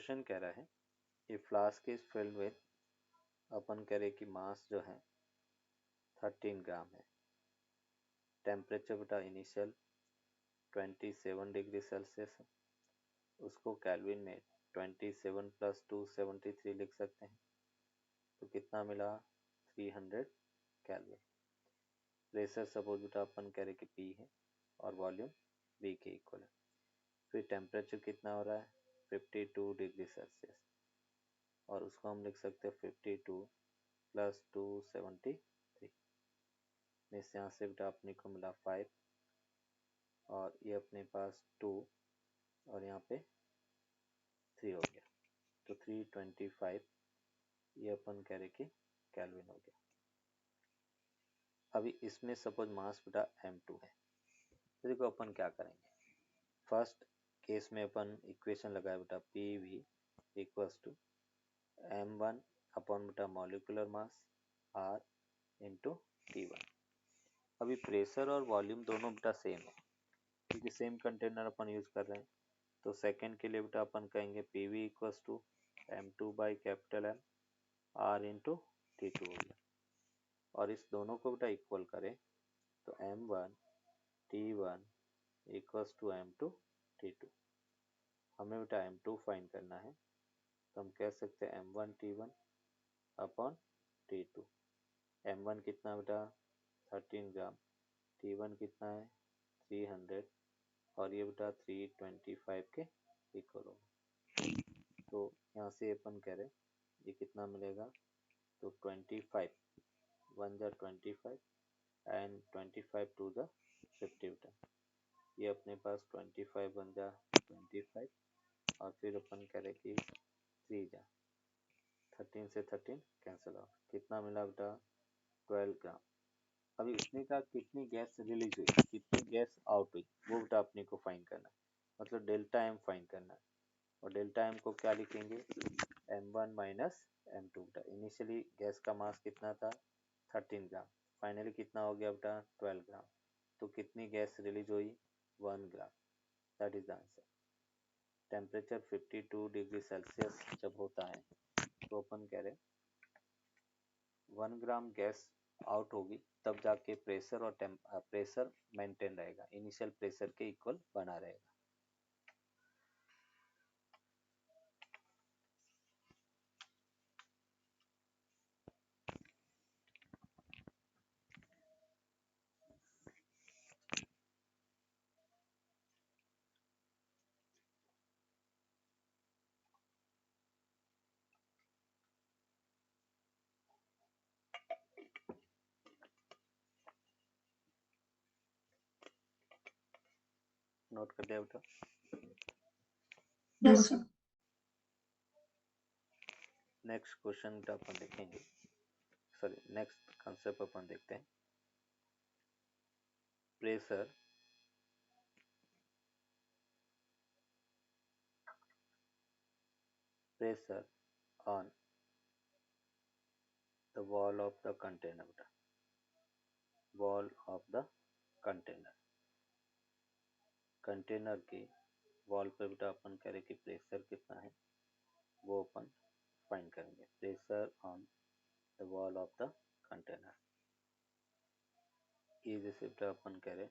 Question कह रहा है ये फ्लास्क इज फिल्ड विथ, अपन कह रहे कि मास जो है 13 ग्राम है, टेम्परेचर बेटा इनिशियल 27 डिग्री सेल्सियस है, उसको केल्विन में 27 + 2 73 लिख सकते हैं, तो कितना मिला 300 केल्विन। प्रेशर सपोज बेटा अपन कह रहे कि P है और वॉल्यूम V के इक्वल है, फिर टेम्परेचर कितना हो रहा है 52 डिग्री सेल्सियस, और उसको हम लिख सकते हैं 52 + 2 73, इस यहाँ से बेटा अपने को मिला 5 और ये अपने पास 2 और यहाँ पे 3 हो गया, तो 325 ये अपन कह रहे कि केल्विन हो गया। अभी इसमें सपोज मास बेटा m2 है, तो देखो अपन क्या करेंगे, फर्स्ट केस में अपन इक्वेशन लगाए बेटा PV = m1 अपॉन बेटा मॉलिक्यूलर मास R × T1। अभी प्रेशर और वॉल्यूम दोनों बेटा सेम है क्योंकि सेम कंटेनर अपन यूज कर रहे हैं, तो सेकंड के लिए बेटा अपन कहेंगे PV = m2/M R × T2 हो गया, और इस दोनों को बेटा इक्वल करें तो m1 T1 = m2 T2। हमें बेटा m2 फाइंड करना है, तो हम कह सकते हैं m1 T1 upon T2। m1 कितना बेटा 13 ग्राम, T1 कितना है 300 और ये बेटा 325 के इक्वल होगा, तो यहाँ से अपन कह रहे ये कितना मिलेगा, तो 25 1 जा 25 एंड 25 2 जा 50 बेटा, ये अपने पास 25 1 जा 25 और फिर अपन कह रहे कि 3 जा 13 से 13 कैंसिल आउट, कितना मिला बेटा 12 ग्राम। अभी उसने कहा कितनी गैस रिलीज हुई, कितनी गैस आउट हुई, वो बेटा अपने को फाइंड करना है, मतलब डेल्टा एम फाइंड करना है, और डेल्टा एम को क्या लिखेंगे m1 - m2 बेटा। इनिशियली गैस का मास कितना था 13 ग्राम, फाइनली कितना हो गया बेटा 12 ग्राम, तो कितनी गैस रिलीज हुई 1 gram, that is the answer. Temperature 52 degree Celsius जब होता है तो अपन कह रहे 1 ग्राम गैस आउट होगी, तब जाके प्रेशर और प्रेशर मेंटेन रहेगा, इनिशियल प्रेशर के इक्वल बना रहेगा। नोट कर लिया बेटा? Yes sir. नेक्स्ट क्वेश्चन बेटा अपन देखेंगे, सॉरी नेक्स्ट कंसेप्ट अपन देखते हैं। Pressure on the wall of the container बेटा, wall of the container, container के वॉल पे बेटा अपन कह रहे कि प्रेशर कितना है वो अपन फाइंड करेंगे। Pressure on the wall of the container, ये जैसे बेटा अपन कह रहे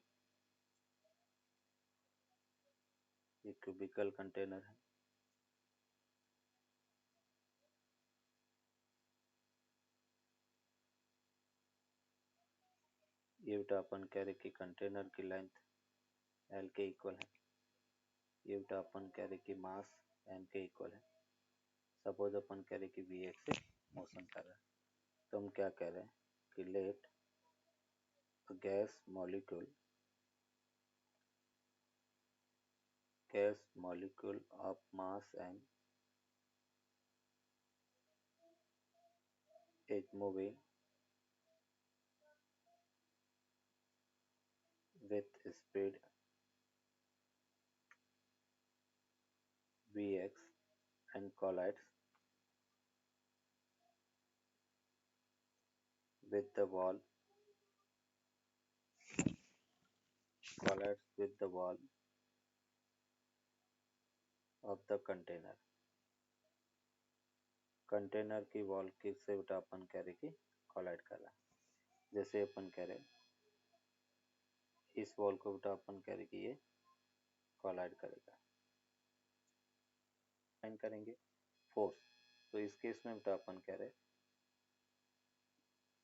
ये क्यूबिकल कंटेनर है, ये बेटा अपन कह रहे कि कंटेनर की लेंथ L के इक्वल है, ये बेटा अपन कह रहे कि मास m के इक्वल है। सपोज अपन कह रहे कि Vx से मोशन कर रहा है, तो हम क्या कह रहे हैं कि let gas molecule of mass m is moving with speed Vx and collides with the wall of the container container की वॉल की से बेटा अपन कह रहे कि कोलाइड कर रहा है। जैसे अपन कह रहे इस वॉल को बेटा अपन कह रहे कि ये कोलाइड करेगा। फाइन करेंगे फोर्स, तो इस केस में बेटा अपन कह रहे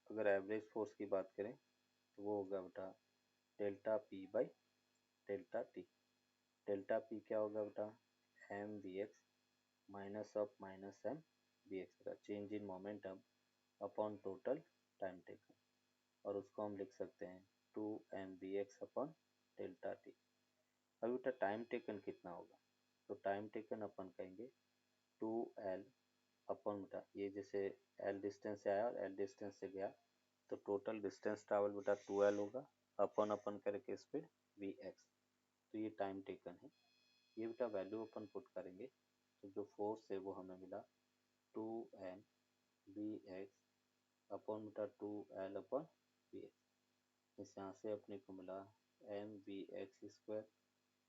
अगर एवरेज फोर्स की बात करें तो वो होगा बेटा delta P by delta T. Delta P क्या होगा बेटा M V X minus of minus M V X का change in momentum upon total time taken, और उसको हम लिख सकते हैं 2mvx अपॉन डेल्टा टी। अभी बेटा टाइम टेकन कितना होगा, तो टाइम टेकन अपन कहेंगे 2l अपॉन बेटा ये जैसे l डिस्टेंस से आया और l डिस्टेंस से गया, तो टोटल डिस्टेंस ट्रैवल बेटा 2l होगा अपन अपन करके स्पीड vx। तो ये टाइम टेकन है, ये बेटा वैल्यू अपन पुट करेंगे तो जो फोर्स है वो हमें मिला 2mvx अपॉन बेटा 2l अपॉन vx। इस यहाँ से अपने को मिला mvx²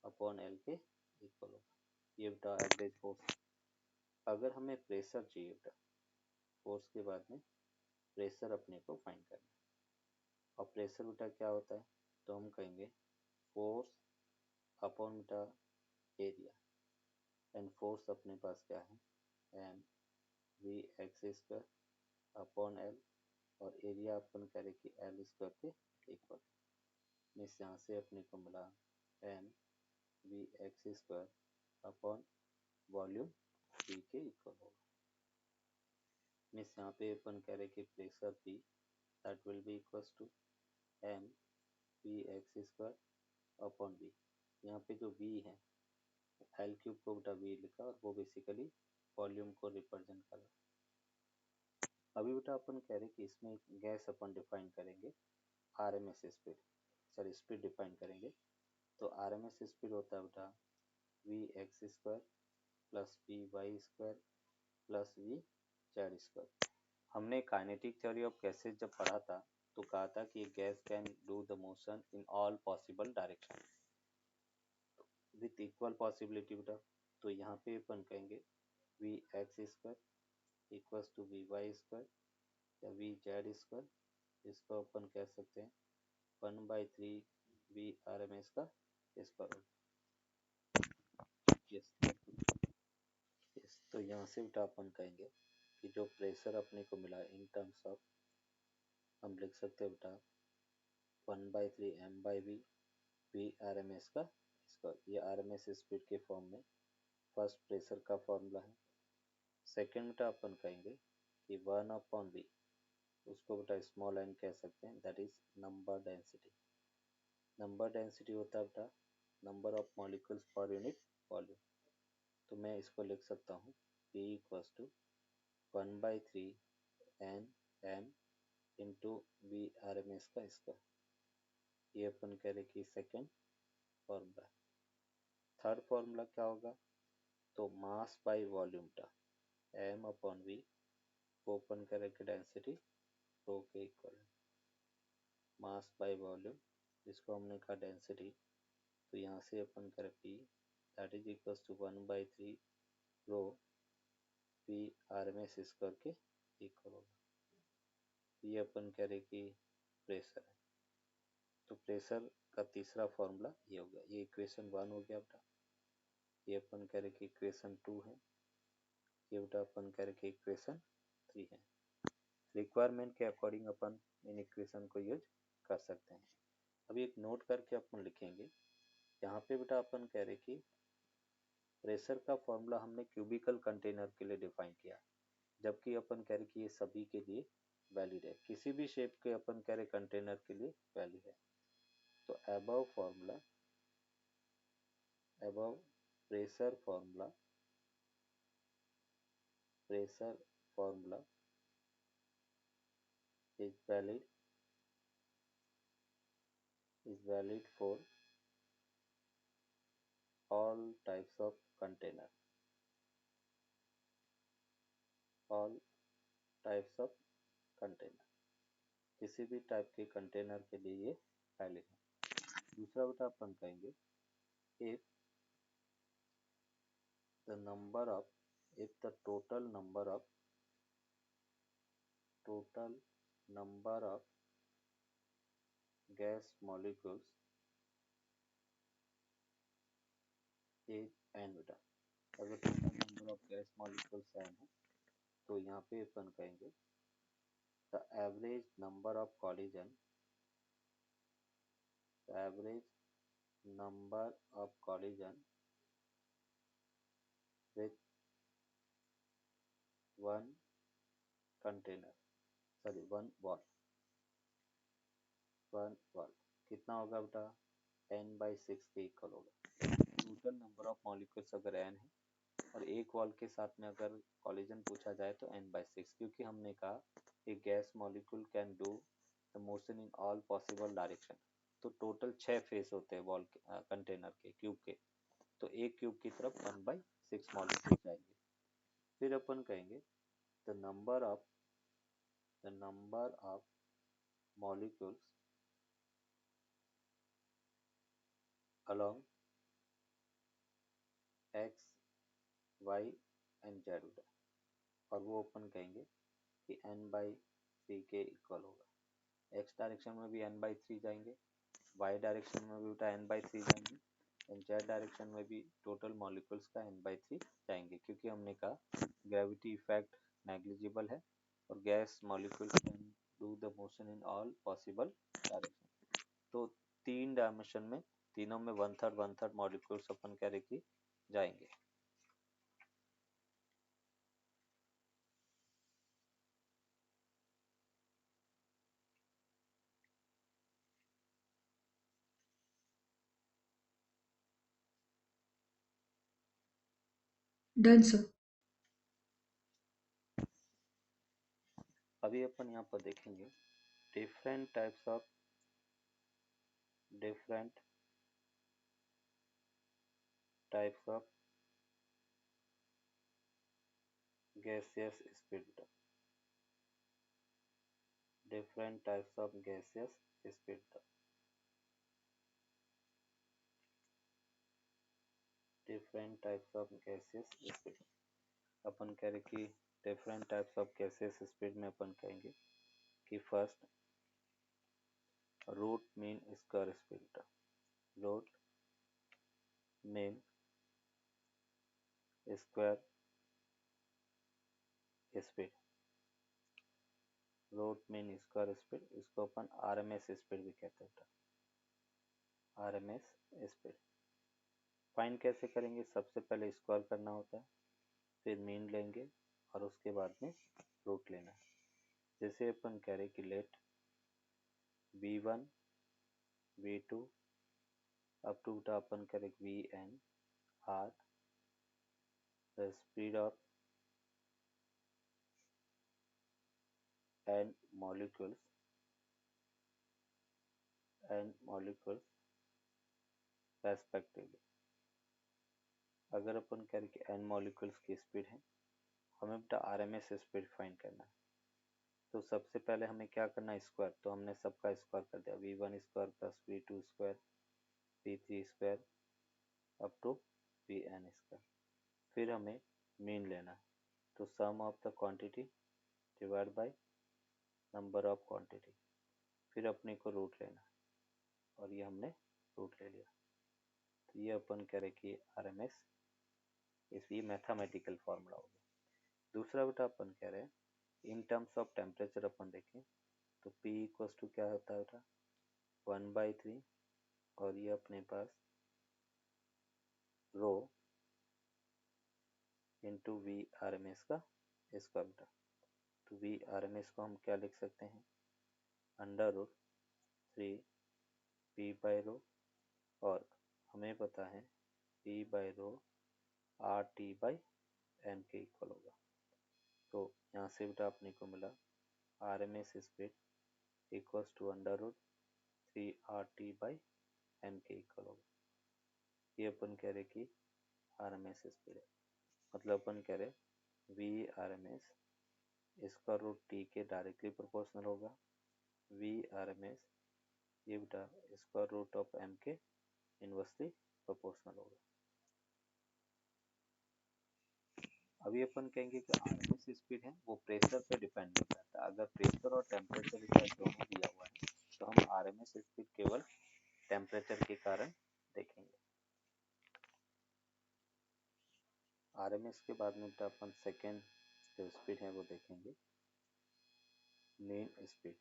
अपॉन l के इक्वल होगा। ये बेटा एवरेज फोर्स। अगर हमें प्रेशर चाहिए बेटा, फोर्स के बाद में प्रेशर अपने को फाइंड करना है, और प्रेशर बेटा क्या होता है, तो हम कहेंगे फोर्स अपॉन बेटा एरिया, एंड फोर्स अपने पास क्या है M V X upon L, और एरिया अपन कह रहे कि l² के इक्वल। इस यहाँ से अपने को मिला M V X upon volume v के इक्वल होगा। मीन्स यहाँ पे अपन कह रहे कि pressure P that will be equals to M V X upon v। यहाँ पे जो v है एल क्यूब को बेटा v लिखा और वो बेसिकली वॉल्यूम को रिप्रेजेंट कर रहा है। अभी बेटा अपन कह रहे कि इसमें गैस अपन डिफाइन करेंगे RMS speed, sorry speed define करेंगे, तो आरएमएस स्पीड होता है बेटा vx² plus vy² plus vz²। हमने काइनेटिक थ्योरी ऑफ गैसेज जब पढ़ा था तो कहा था कि gas can do the motion in all possible direction with equal possibility बेटा। तो यहाँ पे अपन कहेंगे vx² इक्वल्स टू vy² या vz², इसको अपन कह सकते हैं 1/3 vrms का स्क्वायर। यस, तो यहाँ से बेटा अपन कहेंगे कि जो प्रेशर अपने को मिला इन टर्म्स ऑफ, हम लिख सकते हैं बेटा 1/3 m/v vrms का स्क्वायर। ये आरएमएस स्पीड के फॉर्म में फर्स्ट प्रेशर का फॉर्मूला है। सेकेंड बेटा अपन कहेंगे कि 1/v, उसको बेटा स्मॉल n कह सकते हैं, that is number density. Number density होता है बेटा नंबर ऑफ मॉलिक्यूल्स पर यूनिट वॉल्यूम। तो मैं इसको लिख सकता हूँ P equals to 1/3 n m into V RMS का स्क्वायर। ये अपन कह रहे कि सेकेंड फॉर्मूला। थर्ड फॉर्मूला क्या होगा, तो मास बाई वॉल्यूम टा m अपॉन v को ओपन करें कि डेंसिटी रो के इक्वल है। मास बाई वॉल्यूम, इसको हमने कहा डेंसिटी, तो यहाँ से अपन करें p that is equal to 1/3 rho p RMS square के इक्वल होगा। ये अपन कह रहे कि प्रेशर है, तो प्रेशर का तीसरा फॉर्मूला ये हो गया। ये इक्वेशन 1 हो गया बेटा। ये अपन कह रहे कि इक्वेशन 2 है, ये बेटा अपन कह रहे कि इक्वेशन 3 है। रिक्वायरमेंट के अकॉर्डिंग अपन इन इक्वेशन को यूज कर सकते हैं। अभी एक नोट करके अपन लिखेंगे, यहाँ पे बेटा अपन कह रहे कि प्रेशर का फॉर्मूला हमने क्यूबिकल कंटेनर के लिए डिफाइन किया, जबकि अपन कह रहे कि ये सभी के लिए वैलिड है, किसी भी शेप के अपन कह रहे कंटेनर के लिए वैलिड है। तो above formula, above pressure formula, pressure formula is valid for all types of container, all types of container, किसी भी टाइप के कंटेनर के लिए ये वैलिड है। दूसरा बेटा अपन कहेंगे if the total number of total number of gas molecules is n बेटा। अगर total number of gas molecules n है तो यहाँ पे अपन कहेंगे the average number of collision, the average number of collision with one container, sorry one wall कितना होगा बेटा, n/6 के इक्वल होगा। टोटल नंबर ऑफ मॉलिक्यूल्स अगर n है और एक वॉल के साथ में अगर कॉलिजन पूछा जाए तो n/6, क्योंकि हमने कहा कि gas molecule can do the motion in all possible direction. तो टोटल 6 फेस होते हैं वॉल के कंटेनर के, क्यूब के, तो एक क्यूब की तरफ 1/6 मॉलिक्यूल जाएंगे। फिर अपन कहेंगे the number of molecules along x, y and z होगा, और वो अपन कहेंगे कि n/3 के इक्वल होगा। x डायरेक्शन में भी n/3 जाएंगे, y डायरेक्शन में भी बेटा n/3 जाएंगे, एंड z डायरेक्शन में भी टोटल मॉलिक्यूल्स का n/3 जाएंगे, क्योंकि हमने कहा ग्रेविटी इफेक्ट नेग्लिजिबल है और gas molecules can do the motion in all possible direction. तो 3 डायमेंशन में तीनों में 1/3 मॉलिक्यूल्स अपन क्या रखी जाएंगे। Done sir. अभी अपन यहाँ पर देखेंगे different types of gaseous speed, different types of gaseous speed, different types of gaseous speed। अपन कह रहे कि different types of gases speed में अपन कहेंगे कि first root mean square speed, root mean square speed, root mean square speed, इसको अपन आरएमएस स्पीड भी कहते हैं। आरएमएस स्पीड फाइंड कैसे करेंगे, सबसे पहले स्क्वायर करना होता है, फिर मीन लेंगे और उसके बाद में रूट लेना है। जैसे अपन कह रहे कि late v1 v2 up to अपन करें vn are the speed of n molecules respectively. अगर अपन कह रहे कि n मॉलिक्यूल्स की स्पीड है, हमें बेटा आरएमएस स्पीड फाइंड करना है। तो सबसे पहले हमें क्या करना है, स्क्वायर। तो हमने सबका स्क्वायर कर दिया, v1 square plus v2 square v3 square up to vn square. फिर हमें मीन लेना है, तो sum of the quantity divide by number of quantity, फिर अपने को रूट लेना है और ये हमने रूट ले लिया। तो ये अपन कह रहे कि आरएमएस, इसलिए मैथमेटिकल फॉर्मूला हो गया। दूसरा बेटा अपन कह रहे हैं इन टर्म्स ऑफ टेम्परेचर अपन देखें तो P इक्वल्स टू क्या होता है बेटा 1/3, और ये अपने पास rho into V R M S का स्क्वायर बेटा। तो वी आर एम एस को हम क्या लिख सकते हैं, √3 P बाई रो, और हमें पता है P by rho R T by M के इक्वल होगा। तो यहाँ से बेटा अपने को मिला R M S speed equals to √3 R T by M के इक्वल होगा। ये अपन कह रहे कि आर एम एस स्पीड है, मतलब अपन कह रहे वी आर एम एस इसका रूट टी के डायरेक्टली प्रोपोर्शनल होगा, वी आर एम एस ये बेटा स्क्वायर रूट ऑफ एम के इनवर्सली प्रोपोर्शनल होगा। अभी अपन कहेंगे कि आरएमएस स्पीड है वो प्रेशर पे डिपेंड नहीं करता। अगर प्रेशर और टेम्परेचर इसका दोनों दिया हुआ है तो हम आरएमएस स्पीड केवल टेम्परेचर के कारण देखेंगे। आरएमएस के बाद में तो अपन सेकेंड जो स्पीड है वो देखेंगे, मीन स्पीड।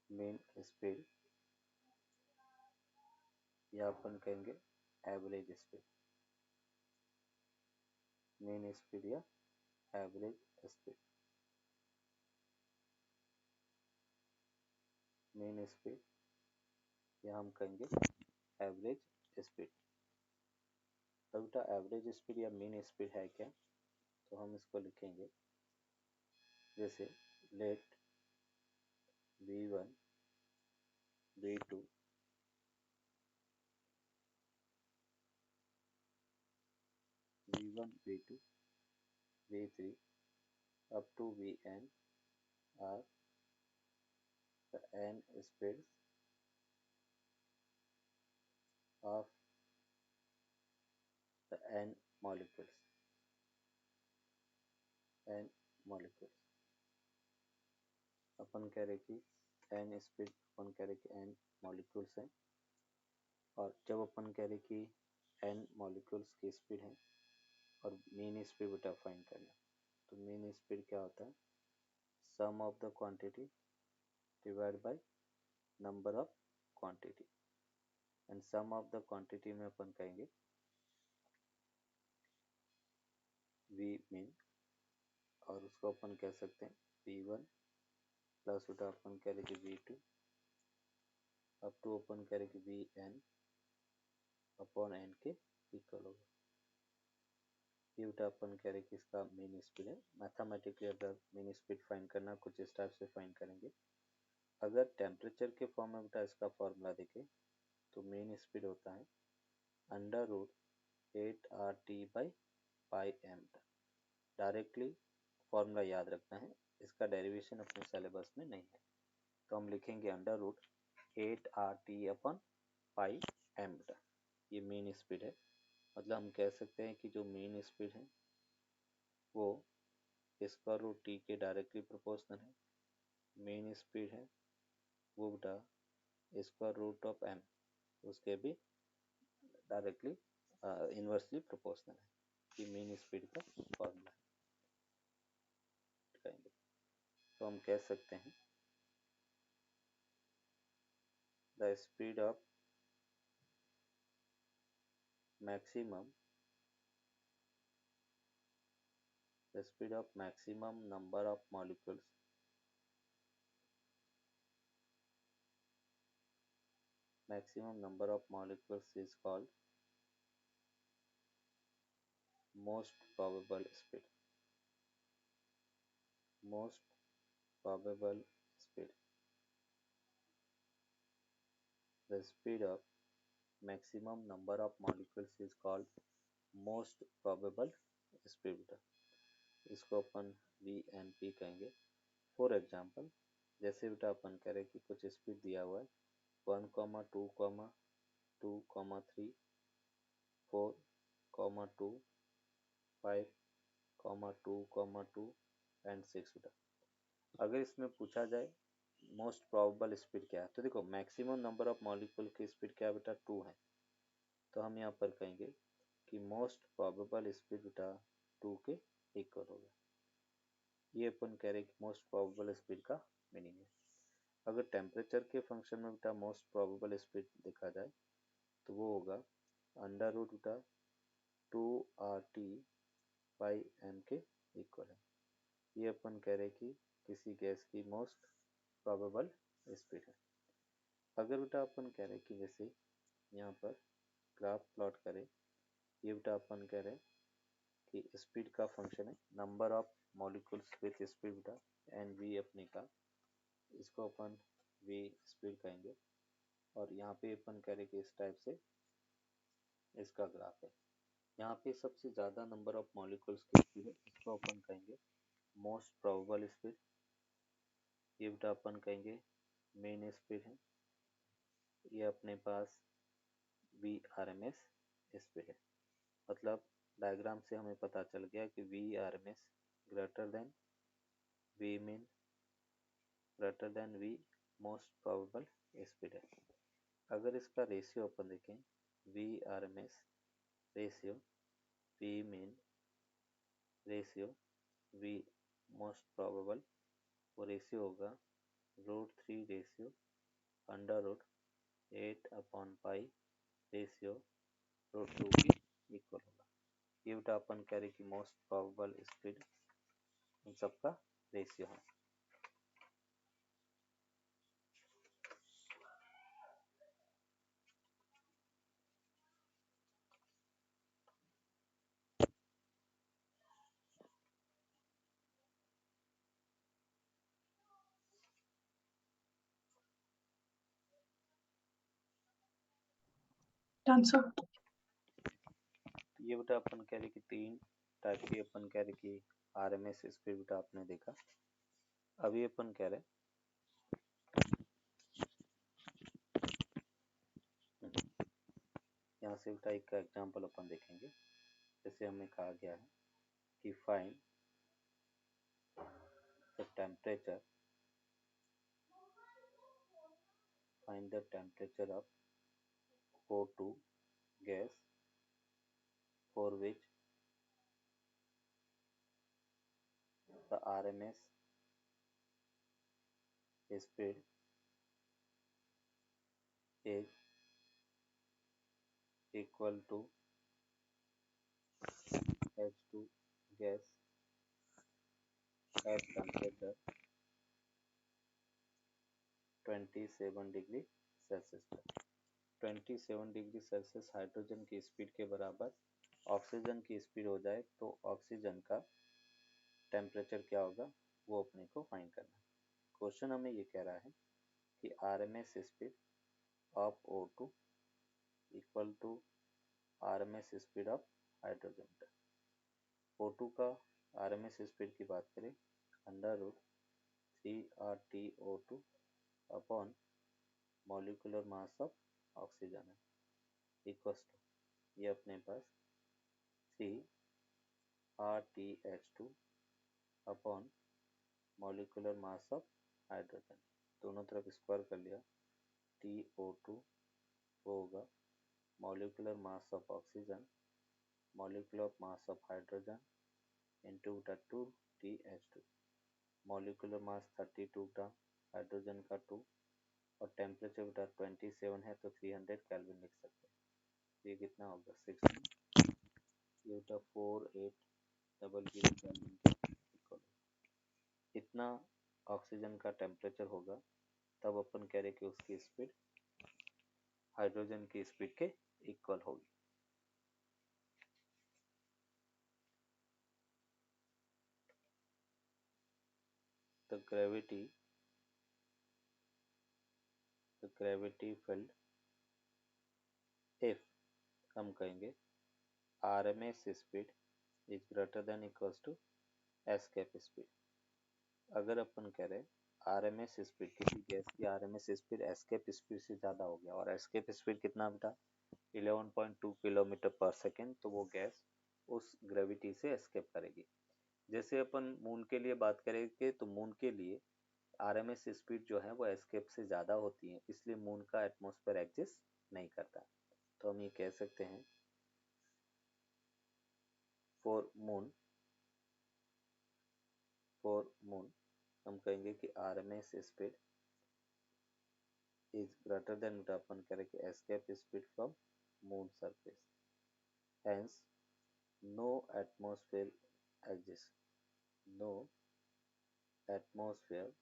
मीन स्पीड या अपन कहेंगे एवरेज स्पीड। मीन स्पीड या एवरेज स्पीड। मीन स्पीड या हम कहेंगे एवरेज स्पीड। तो बेटा एवरेज स्पीड या मीन स्पीड है क्या, तो हम इसको लिखेंगे जैसे late v1 v2 v1 v2 v3 up to vn are the n speeds of the n molecules। n molecules अपन कह रहे कि n स्पीड अपन कह रहे कि n मॉलिक्यूल्स हैं, और जब अपन कह रहे कि n मॉलिक्यूल्स की स्पीड है और मीन स्पीड बेटा फाइंड करना, तो मीन स्पीड क्या होता है, sum of the quantity divide by number of quantity. And sum of the quantity में अपन कहेंगे वी मीन, और उसको अपन कह सकते हैं v1 प्लस बेटा अपन कह रहे कि v2 अब टू अपन कह रहे कि vn अपॉन n के इक्वल होगा। ये बेटा अपन कह रहे कि इसका मीन स्पीड है। मैथमेटिकली अगर मीन स्पीड फाइंड करना कुछ इस टाइप से फाइंड करेंगे। अगर टेम्परेचर के फॉर्म में बेटा इसका फॉर्मूला देखें तो मीन स्पीड होता है under root 8RT/πm। Directly formula याद रखना है, इसका डेरिवेशन अपने सिलेबस में नहीं है, तो हम लिखेंगे अंडर रूट 8RT/πm। ये मीन स्पीड है, मतलब हम कह सकते हैं कि जो मीन स्पीड है वो स्क्वायर रूट टी के डायरेक्टली प्रोपोर्शनल है। मीन स्पीड है वो बेटा स्क्वायर रूट ऑफ एम उसके भी डायरेक्टली इन्वर्सली प्रोपोर्शनल है। कि मीन स्पीड का फॉर्मूला है। तो हम कह सकते हैं the speed of maximum number of molecules is called most probable speed। most probable speed, the speed of maximum number of molecules is called most probable speed बेटा। इसको अपन VNP कहेंगे। फॉर एग्जाम्पल जैसे बेटा अपन कह रहे कि कुछ स्पीड दिया हुआ है 1,2,2,3 4,2 5,2,2 एंड 6 बेटा। अगर इसमें पूछा जाए मोस्ट प्रोबेबल स्पीड क्या है, तो देखो मैक्सिमम नंबर ऑफ मॉलिक्यूल की स्पीड क्या बेटा 2 है, तो हम यहाँ पर कहेंगे कि मोस्ट प्रोबेबल स्पीड बेटा 2 के इक्वल होगा। ये अपन कह रहे कि मोस्ट प्रोबेबल स्पीड का मीनिंग है। अगर टेम्परेचर के फंक्शन में बेटा मोस्ट प्रोबेबल स्पीड देखा जाए तो वो होगा अंडर रूट बेटा 2RT/m के इक्वल है। ये अपन कह रहे कि किसी गैस की मोस्ट प्रोबेबल स्पीड है। अगर बेटा अपन कह रहे कि जैसे यहाँ पर ग्राफ प्लॉट करें, ये बेटा अपन कह रहे कि स्पीड का फंक्शन है number of molecules with speed बेटा एन वी अपने का, इसको अपन वी स्पीड कहेंगे, और यहाँ पे अपन कह रहे कि इस टाइप से इसका ग्राफ है। यहाँ पे सबसे ज़्यादा नंबर ऑफ मॉलिक्यूल्स की स्पीड है, इसको अपन कहेंगे मोस्ट प्रोबेबल स्पीड। ये बेटा अपन कहेंगे मेन स्पीड है, ये अपने पास V R M S speed है। मतलब डायग्राम से हमें पता चल गया कि V R M S greater than V mean greater than V most probable speed है। अगर इसका रेशियो अपन देखें V R M S ratio V mean ratio V most probable, वो रेशियो होगा √3 रेशियो √8/पाई रेशियो √2 के इक्वल होगा। ये बेटा अपन कह रहे कि मोस्ट प्रोबेबल स्पीड इन सबका रेशियो है। ये बेटा अपन कह रहे कि 3 टाइप की अपन कह रहे कि आरएमएस स्पीड बेटा आपने देखा। अभी अपन कह रहे यहाँ से बेटा एक का एग्जाम्पल अपन देखेंगे। जैसे हमें कहा गया है कि find the temperature of O2 gas for which the RMS speed is equal to H2 gas at temperature 27 degree Celsius पर। 27 डिग्री सेल्सियस हाइड्रोजन की स्पीड के बराबर ऑक्सीजन की स्पीड हो जाए तो ऑक्सीजन का टेम्परेचर क्या होगा वो अपने को फाइंड करना है। क्वेश्चन हमें ये कह रहा है कि RMS speed of O2 equal to RMS speed of hydrogen. O2 का आरएमएस स्पीड की बात करें √3RTO2 upon molecular mass of oxygen है इक्वल टू ये अपने पास 3RTH2 upon molecular mass of hydrogen. दोनों तरफ स्क्वायर कर लिया TO2 होगा molecular mass of oxygen molecular mass of hydrogen into 2TH2 molecular mass 32 था हाइड्रोजन का 2 और टेम्परेचर बेटा 27 है तो 300 केल्विन लिख सकते हैं। ये कितना होगा 16 ये बेटा 4800 केल्विन के इक्वल। इतना ऑक्सीजन का टेम्परेचर होगा तब अपन कह रहे कि उसकी स्पीड हाइड्रोजन की स्पीड के इक्वल होगी। द ग्रेविटी फील्ड इफ हम कहेंगे RMS speed is greater than equals to escape speed. अगर अपन कह रहे आरएमएस स्पीड किसी गैस की आरएमएस स्पीड एस्केप स्पीड से ज़्यादा हो गया और एस्केप स्पीड कितना बेटा 11.2 किलोमीटर पर सेकेंड, तो वो गैस उस ग्रेविटी से एस्केप करेगी। जैसे अपन मून के लिए बात करेंगे तो मून के लिए आरएमएस स्पीड जो है वो एस्केप से ज़्यादा होती है, इसलिए मून का एटमॉस्फेयर एग्जिस्ट नहीं करता। तो हम ये कह सकते हैं फॉर मून हम कहेंगे कि RMS speed is greater than अपन करें कि escape speed from moon surface, hence no atmosphere exist, no atmosphere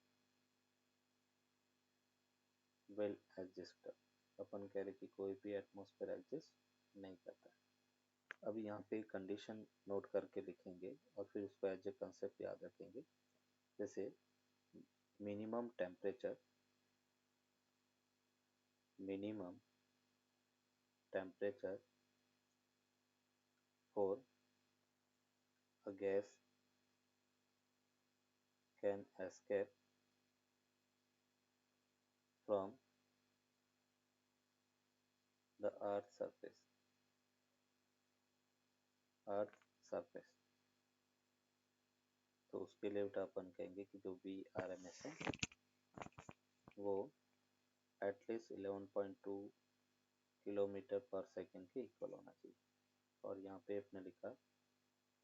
will exist. अपन कह रहे कि कोई भी एटमॉस्फेयर एग्जिस्ट नहीं करता। अब यहाँ पे कंडीशन नोट करके लिखेंगे और फिर उसको एज ए कंसेप्ट याद रखेंगे। जैसे minimum temperature for a gas can escape from the earth's surface earth surface. तो उसके लिए बेटा अपन कहेंगे कि जो वी आर एम एस है वो एटलीस्ट 11.2 किलोमीटर पर सेकेंड के इक्वल होना चाहिए। और यहाँ पे अपने लिखा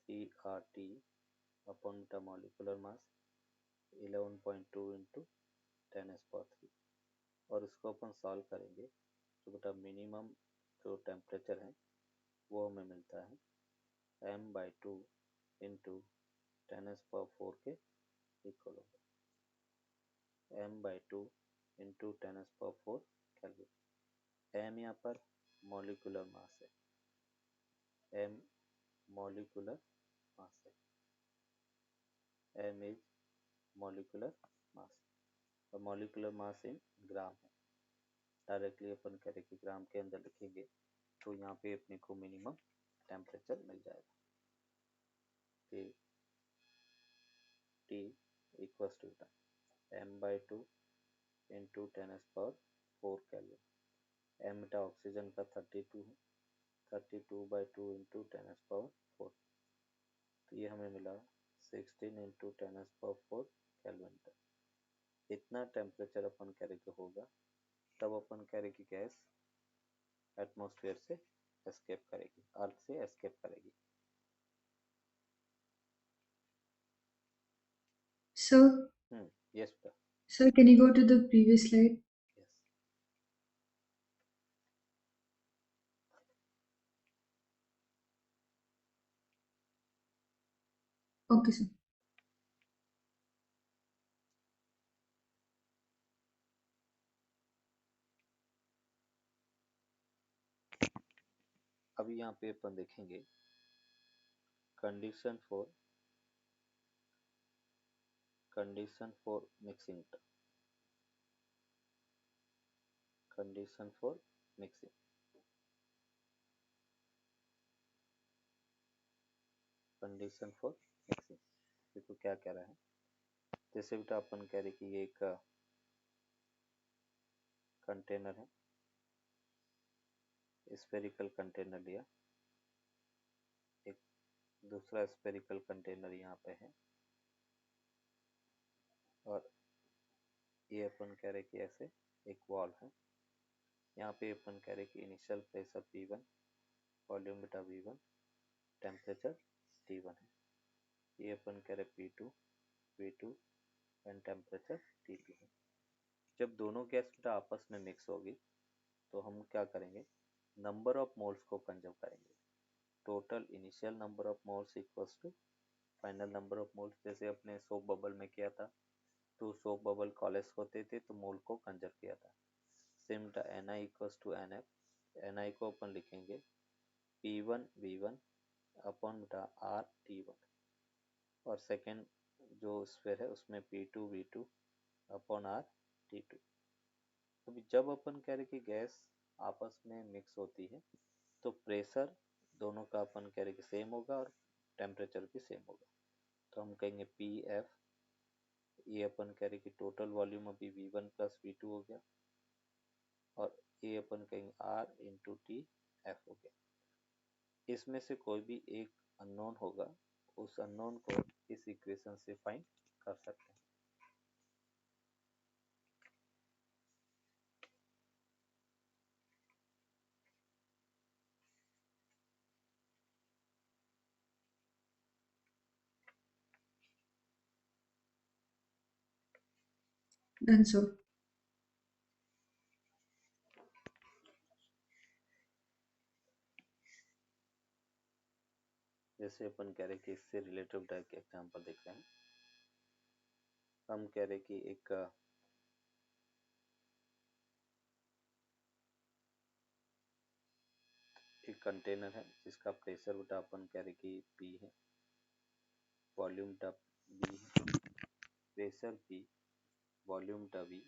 3RT अपॉन बेटा मॉलिकुलर मास 11.2 इंटू 10⁻³ और इसको अपन सॉल्व करेंगे तो बेटा मिनिमम जो टेम्परेचर है वो हमें मिलता है m/2 इंटू 10⁻⁴ के इक्वल होगा। m/2 into 10⁻⁴ kelvin. m यहाँ पर मॉलिकुलर मास है, m मॉलिकुलर मास है, m इज मॉलिकुलर मास और मॉलिकुलर मास इन ग्राम है। डायरेक्टली अपन करें कि ग्राम के अंदर लिखेंगे तो यहाँ पे अपने को मिनिमम टेम्परेचर मिल जाएगा। T equals to m/2 into 10⁻⁴ kelvin. m बेटा ऑक्सीजन का 32 है, 32/2 इंटू 10⁻⁴ तो ये हमें मिला 16 इंटू 10⁻⁴ केल्विन तक। इतना टेम्परेचर अपन कह रहे कि होगा तब अपन कह रहे कि गैस एटमॉस्फेयर से एस्केप करेगी, अर्थ से एस्केप करेगी। Sir, yes बेटा। sir, can you go to the previous slide? Yes. Okay, sir. अभी यहाँ पे अपन देखेंगे condition for mixing. Condition for mixing. Condition for mixing देखो क्या कह रहा है। जैसे बेटा अपन कह रहे कि ये एक कंटेनर है, स्फेरिकल कंटेनर लिया, एक दूसरा स्फेरिकल कंटेनर यहाँ पे है और ये अपन कह रहे कि ऐसे एक वॉल है। यहाँ पे अपन कह रहे कि इनिशियल प्रेशर P1, वॉल्यूम बेटा V1, टेम्परेचर T1 है। ये अपन कह रहे P2, V2 and temperature T2 है। जब दोनों गैस बेटा आपस में मिक्स होगी तो हम क्या करेंगे, नंबर ऑफ मोल्स को कंजर्व करेंगे। Total initial number of moles equals to final number of moles. जैसे अपने सोप बबल में किया था तो सोप बबल कॉलेस होते थे तो मोल को कंजर्व किया था। Same Ni equals to Nf। Ni को अपन लिखेंगे P1 V1 अपॉन बेटा R T1 और सेकेंड जो स्फीयर है उसमें P2 V2 upon R T2। तो जब अपन कह रहे कि गैस आपस में मिक्स होती है तो प्रेशर दोनों का अपन कह रहे कि सेम होगा और टेम्परेचर भी सेम होगा। तो हम कहेंगे PF, ये अपन कह रहे कि टोटल वॉल्यूम अभी V1 प्लस V2 हो गया और ये अपन कहेंगे R इंटू टी एफ हो गया। इसमें से कोई भी एक अननोन होगा, उस अननोन को इस इक्वेशन से फाइंड कर सकते हैं। Done, sir. जैसे अपन कह रहे कि इससे रिलेटिव टाइप के एग्जांपल देख रहे हैं। हम कह रहे कि एक कंटेनर है जिसका प्रेशर बेटा अपन कह रहे कि P है, वॉल्यूम बेटा B है, प्रेशर P, वॉल्यूम बेटा V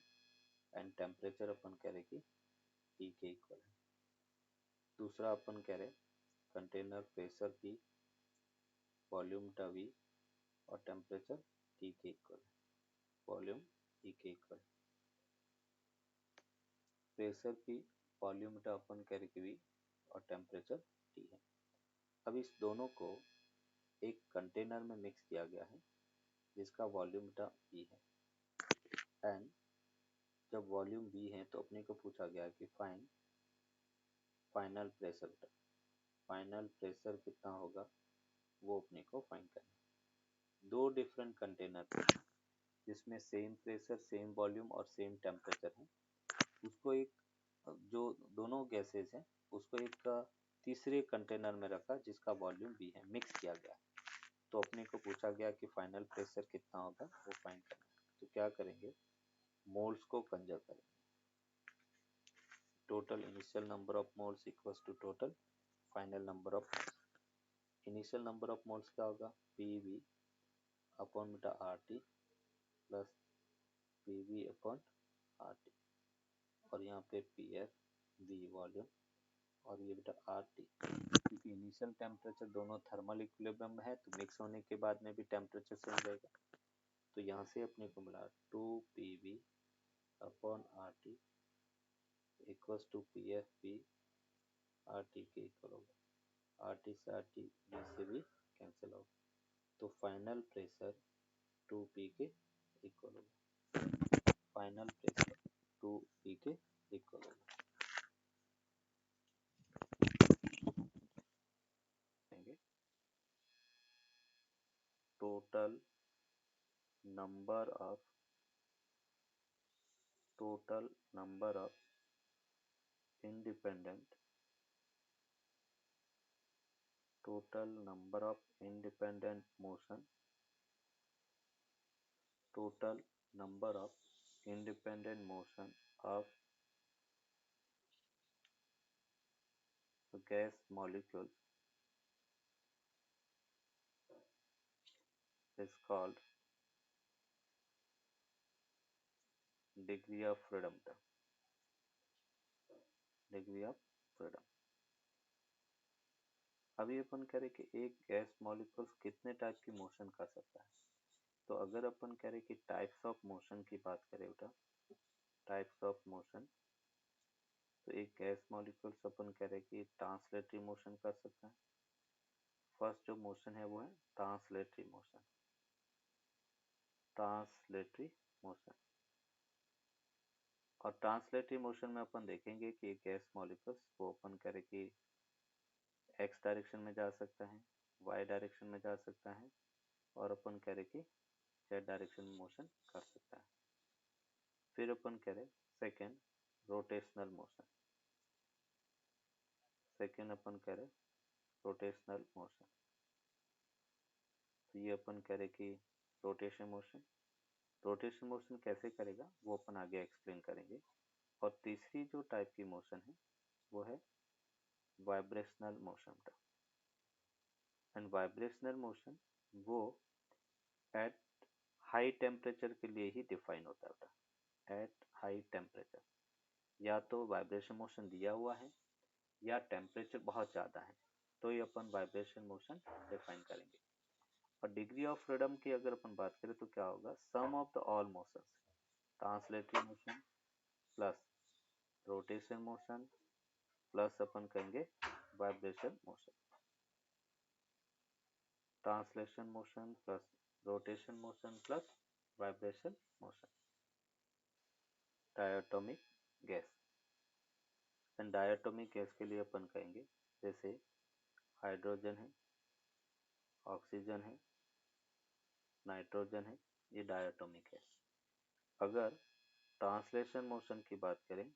एंड टेम्परेचर अपन कह रहे कि T के इक्वल है। दूसरा अपन कह रहे कंटेनर प्रेशर P, वॉल्यूम बेटा V और टेम्परेचर T के इक्वल है, वॉल्यूम T के इक्वल है। प्रेशर P, वॉल्यूम बेटा अपन कह रहे कि V और टेम्परेचर T है। अब इस दोनों को एक कंटेनर में मिक्स किया गया है जिसका वॉल्यूम बेटा V है। एंड जब वॉल्यूम V है तो अपने को पूछा गया कि फाइंड फाइनल प्रेशर बेटा। फाइनल प्रेशर कितना होगा वो अपने को फाइंड करना है। दो डिफरेंट कंटेनर जिसमें सेम प्रेशर, सेम वॉल्यूम और सेम टेम्परेचर है, उसको एक जो दोनों गैसेज हैं उसको एक तीसरे कंटेनर में रखा जिसका वॉल्यूम भी है, मिक्स किया गया। तो अपने को पूछा गया कि फाइनल प्रेशर कितना होगा वो फाइंड करना है। तो क्या करेंगे, मोल्स को कंजर्व करेंगे। Total initial number of moles equals to total final number of moles. Initial number of moles क्या होगा, PV अपॉन बेटा RT plus PV upon RT, और यहाँ पे PF V वॉल्यूम और ये बेटा RT, क्योंकि इनिशियल टेम्परेचर दोनों थर्मल इक्विलिब्रियम में है तो मिक्स होने के बाद में भी टेम्परेचर सेम रहेगा। तो यहाँ से अपने को मिला 2PV upon RT equals to PFV RT के इक्वल होगा। RT से RT से भी कैंसिल होगा, तो फाइनल प्रेशर 2P के इक्वल होगा। फाइनल प्रेशर 2P के इक्वल होगा। Total number of independent motion, total number of independent motion of gas molecules is called degree of freedom. Degree of freedom. अभी अपन कह रहे कि एक गैस मॉलिक्यूल्स कितने टाइप की मोशन कर सकता है। तो अगर अपन कह रहे कि टाइप्स ऑफ मोशन की बात करें बेटा, टाइप्स ऑफ मोशन, तो एक गैस मॉलिक्यूल्स अपन कह रहे कि ट्रांसलेटरी मोशन कर सकता है। फर्स्ट जो मोशन है वो है ट्रांसलेटरी मोशन। ट्रांसलेटरी मोशन, और ट्रांसलेटरी मोशन में अपन देखेंगे कि गैस मॉलिक्यूल्स वो अपन करें कि एक्स डायरेक्शन में जा सकता है, वाई डायरेक्शन में जा सकता है, और अपन करें कि जेड डायरेक्शन में मोशन कर सकता है। फिर अपन करें सेकेंड रोटेशनल मोशन। सेकेंड अपन करें रोटेशनल मोशन, तो ये अपन करें कि रोटेशन मोशन। रोटेशन मोशन कैसे करेगा वो अपन आगे एक्सप्लेन करेंगे। और तीसरी जो टाइप की मोशन है वो है vibrational motion. And vibrational motion वो एट हाई टेम्परेचर के लिए ही डिफाइन होता है। एट हाई टेम्परेचर, या तो वाइब्रेशन मोशन दिया हुआ है या टेम्परेचर बहुत ज़्यादा है तो ये अपन वाइब्रेशन मोशन डिफाइन करेंगे। और डिग्री ऑफ फ्रीडम की अगर अपन बात करें तो क्या होगा, sum of the all motion, translatory motion plus rotation motion plus अपन कहेंगे vibration motion. Translation motion plus rotation motion plus vibration motion. Diatomic gas, and diatomic gas के लिए अपन कहेंगे जैसे हाइड्रोजन है, ऑक्सीजन है, नाइट्रोजन है, ये डायटोमिक है। अगर ट्रांसलेशन मोशन की बात करें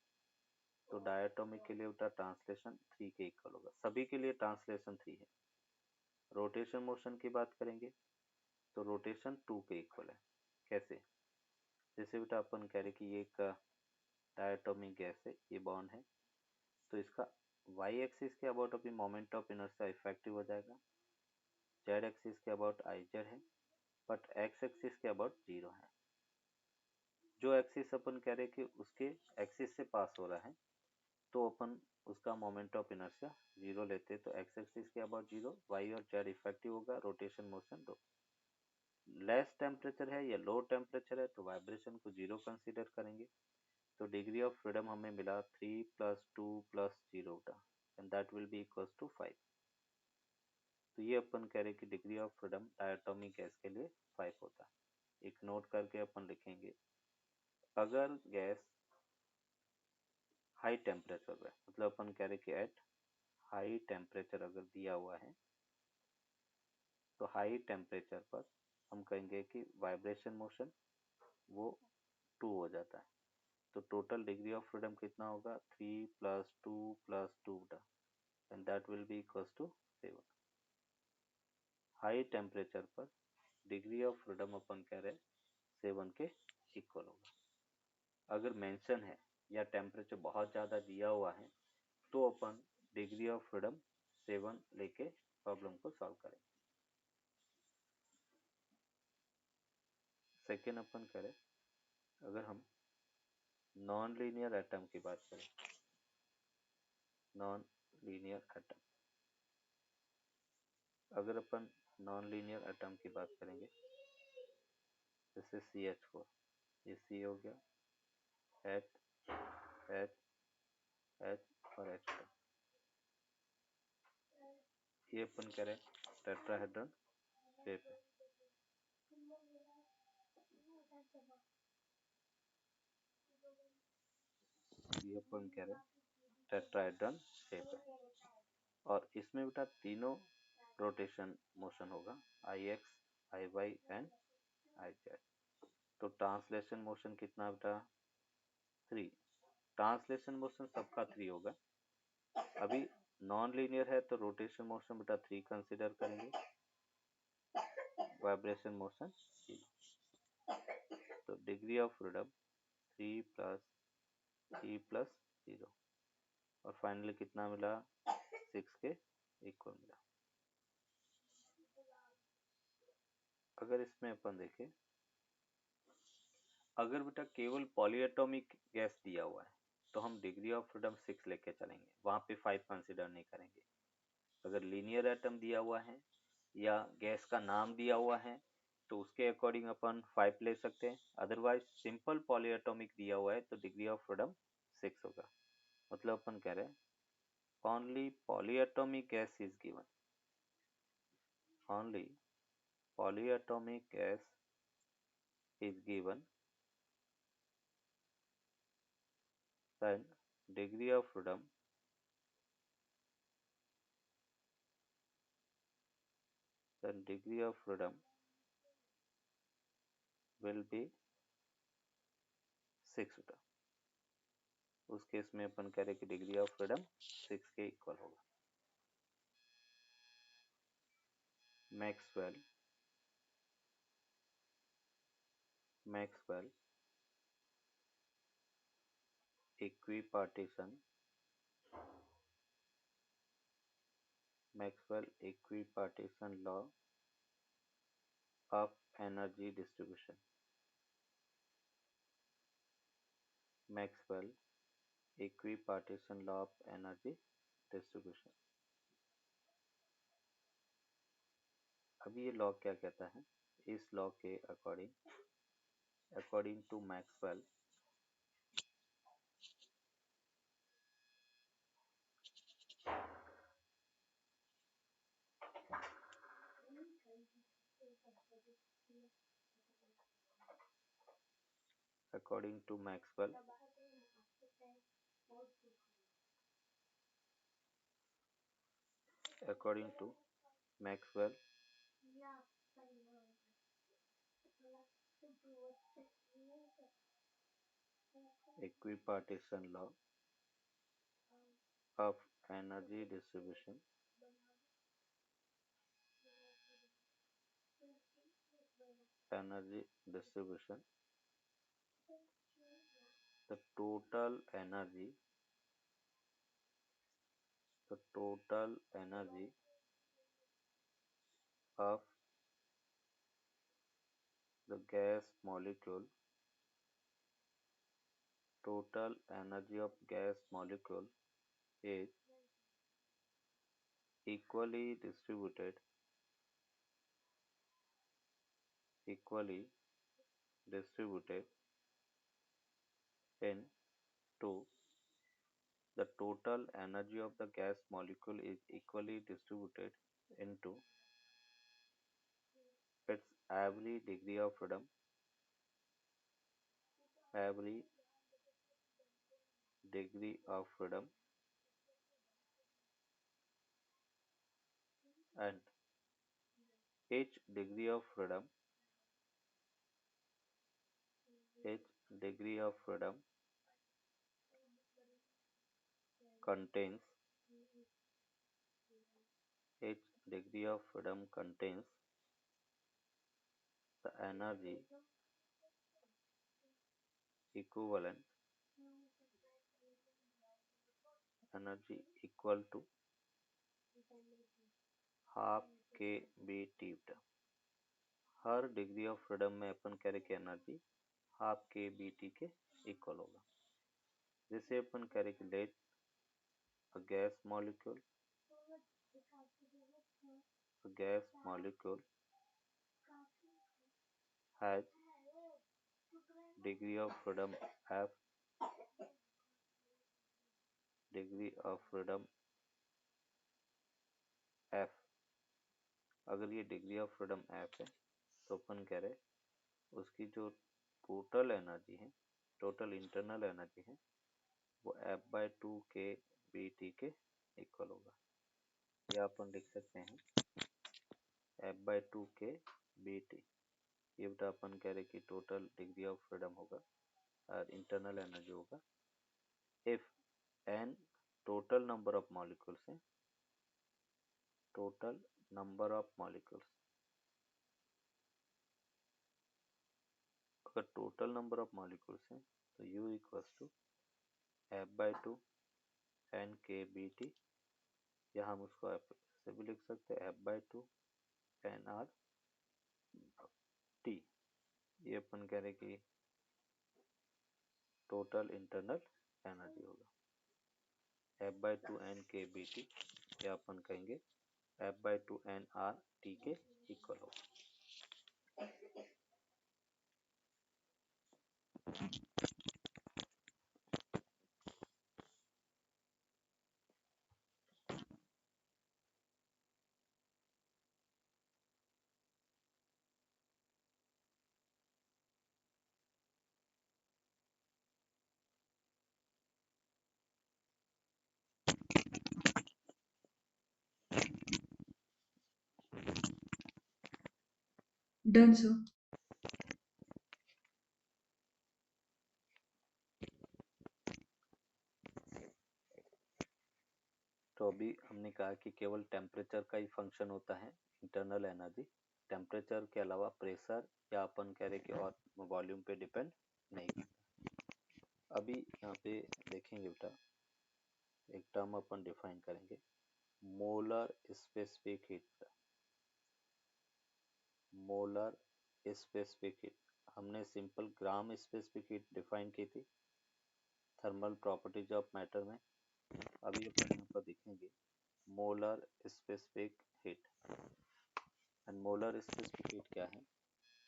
तो डायटोमिक के लिए उल्टा ट्रांसलेशन 3 के इक्वल होगा, सभी के लिए ट्रांसलेशन 3 है। रोटेशन मोशन की बात करेंगे तो रोटेशन 2 के इक्वल है। कैसे, जैसे बेटा अपन कह रहे कि ये एक डायटोमिक गैस है, ये बॉन्ड है, तो इसका वाई एक्सिस के अबाउट अभी मोमेंट ऑफ इनर्शिया इफेक्टिव हो जाएगा, जेड एक्सिस के अबाउट आई जेड है, बट एक्स एक्सिस के अबाउट 0 है। जो एक्सिस अपन कह रहे कि उसके एक्सिस से पास हो रहा है तो अपन उसका मोमेंट ऑफ इनर्शिया 0 लेते, तो एक्स एक्सिस के अबाउट 0, वाई और जेड इफेक्टिव होगा, रोटेशन मोशन 2। लेस टेम्परेचर है या लो टेम्परेचर है तो वाइब्रेशन को 0 कंसीडर करेंगे। तो डिग्री ऑफ फ्रीडम हमें मिला 3 + 2 + 0 and that will be equals to 5। तो ये अपन कह रहे कि degree of freedom diatomic gas के लिए 5 होता है। एक नोट करके अपन लिखेंगे, अगर गैस हाई टेम्परेचर पे, मतलब अपन कह रहे कि एट हाई टेम्परेचर अगर दिया हुआ है तो हाई टेम्परेचर पर हम कहेंगे कि वाइब्रेशन मोशन वो 2 हो जाता है। तो टोटल डिग्री ऑफ फ्रीडम कितना होगा, 3 + 2 + 2 and that will be equals to 7। High temperature पर डिग्री ऑफ फ्रीडम अपन कह रहे 7 के इक्वल होगा। अगर मेंशन है या टेम्परेचर बहुत ज़्यादा दिया हुआ है तो अपन डिग्री ऑफ फ्रीडम 7 लेके प्रॉब्लम को सॉल्व करेंगे। सेकेंड अपन करें, अगर हम नॉन लीनियर एटम की बात करें, नॉन लीनियर एटम, अगर अपन नॉन लीनियर एटम की बात करेंगे जैसे CH4, ये C हो गया, H H H और H का, ये अपन करें टेट्राहेड्रन शेप है। ये अपन कह रहे टेट्राहेड्रन शेप है और इसमें बेटा तीनों रोटेशन मोशन होगा, IX, IY एंड IZ। तो ट्रांसलेशन मोशन कितना बेटा, 3। ट्रांसलेशन मोशन सबका 3 होगा। अभी नॉन लीनियर है तो रोटेशन मोशन बेटा 3 कंसीडर करेंगे, वाइब्रेशन मोशन 0। तो डिग्री ऑफ फ्रीडम 3 + 3 + 0 और फाइनली कितना मिला, 6 के इक्वल मिला। अगर इसमें अपन देखें, अगर बेटा केवल पॉलीएटॉमिक गैस दिया हुआ है तो हम डिग्री ऑफ फ्रीडम 6 लेके चलेंगे, वहां पे 5 कंसीडर नहीं करेंगे। अगर लीनियर एटम दिया हुआ है या गैस का नाम दिया हुआ है तो उसके अकॉर्डिंग अपन 5 ले सकते हैं। अदरवाइज सिंपल पॉलीएटॉमिक दिया हुआ है तो डिग्री ऑफ फ्रीडम 6 होगा। मतलब अपन कह रहे हैं only polyatomic gas is given, only polyatomic gas is given, then degree of freedom will be 6 बेटा। उस केस में अपन कह रहे कि डिग्री ऑफ फ्रीडम 6 के इक्वल होगा। Maxwell equipartition law of energy distribution, Maxwell equipartition law of energy distribution. अभी ये लॉ क्या कहता है, इस लॉ के according to Maxwell, according to Maxwell, according to Maxwell equipartition law of energy distribution, the total energy of the gas molecule, total energy of gas molecule is equally distributed into the total energy of the gas molecule is equally distributed into its every degree of freedom, every degree of freedom, and each degree of freedom, each degree of freedom contains, each degree of freedom contains the energy equivalent, energy equal to half K B T बेटा। हर degree of freedom में अपन कह रहे कि energy half K B T के equal होगा। जैसे अपन कह रहे कि let a gas molecule, has degree of freedom F, degree of freedom F. अगर ये डिग्री ऑफ फ्रीडम एफ है तो अपन कह रहे उसकी जो टोटल एनर्जी है, टोटल इंटरनल एनर्जी है, वो F/2 के बी टी के इक्वल होगा। या अपन लिख सकते हैं F/2 के बी टी। ये बेटा अपन कह रहे कि टोटल डिग्री ऑफ फ्रीडम होगा और इंटरनल एनर्जी होगा if N total number of molecules है, टोटल नंबर ऑफ मॉलिक्यूल्स। अगर टोटल नंबर ऑफ मॉलिक्यूल्स है तो U equals to F/2 N K B T, या हम उसको ऐसे भी लिख सकते हैं F/2 एन आर टी। ये अपन कह रहे कि टोटल इंटरनल एनर्जी होगा F/2 N K B T, या अपन कहेंगे F/2 एन आर टी के इक्वल होगा। Done, sir. तो अभी हमने कहा कि केवल टेम्परेचर का ही फंक्शन होता है इंटरनल एनर्जी, टेम्परेचर के अलावा प्रेशर या अपन कह रहे कि और वॉल्यूम पे डिपेंड नहीं करता। अभी यहाँ पे देखेंगे बेटा, एक टर्म अपन डिफाइन करेंगे, molar specific heat. Molar specific heat, हमने simple gram specific heat define की थी थर्मल प्रॉपर्टीज ऑफ मैटर में। अभी अपन यहाँ पर देखेंगे molar specific heat. And molar specific heat क्या है,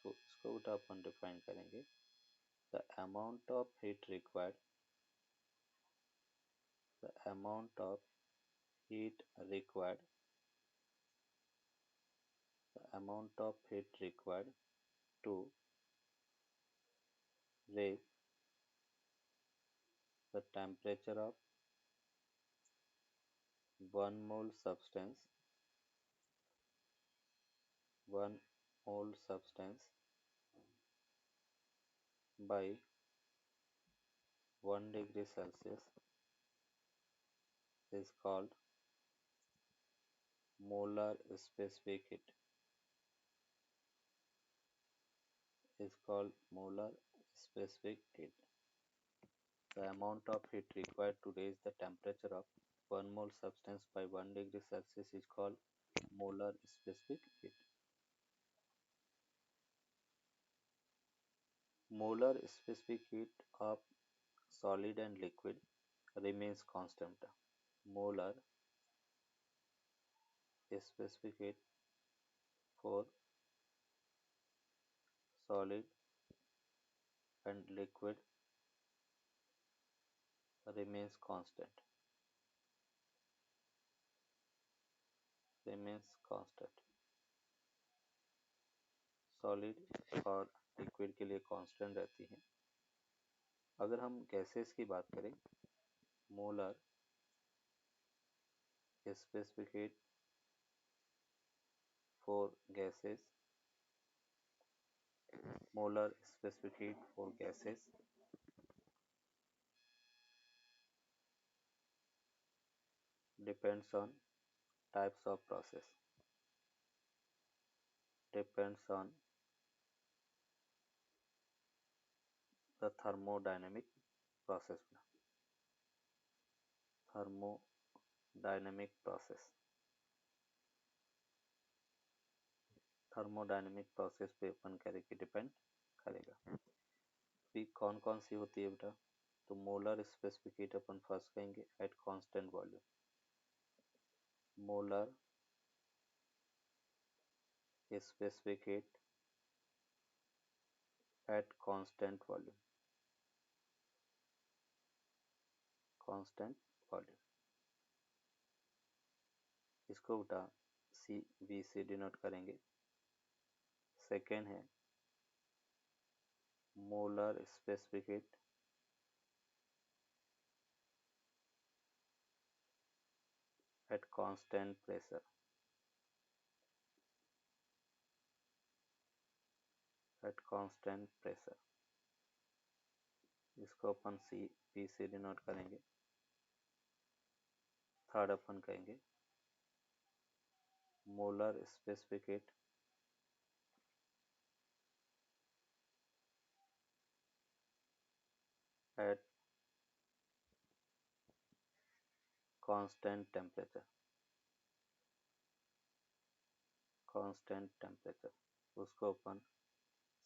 तो इसको बेटा अपन डिफाइन करेंगे, the amount of heat required, the amount of heat required, the amount of heat required to raise the temperature of 1 mole substance, 1 mole substance by 1 degree Celsius is called molar specific heat, is called molar specific heat. The amount of heat required to raise the temperature of 1 mole substance by 1 degree Celsius is called molar specific heat. Molar specific heat of solid and liquid remains constant. Molar specific heat for solid and liquid remains constant. remains constant. Solid और liquid के लिए constant रहती है। अगर हम gases की बात करें, molar specific heat for gases, molar specific heat for gases depends on types of process, depends on the thermodynamic process, thermodynamic process, thermodynamic process पे अपन करेंगे, डिपेंड करेगा। भी कौन कौन सी होती है बेटा, तो मोलर स्पेसिफिक हीट अपन फर्स्ट कहेंगे at constant volume, molar specific heat at constant volume, constant volume, इसको बेटा सी वी से डिनोट करेंगे। सेकेंड है molar specific heat at constant pressure, at constant pressure, इसको अपन सी पी से डिनोट करेंगे। थर्ड अपन कहेंगे molar specific heat at constant temperature, constant temperature, उसको अपन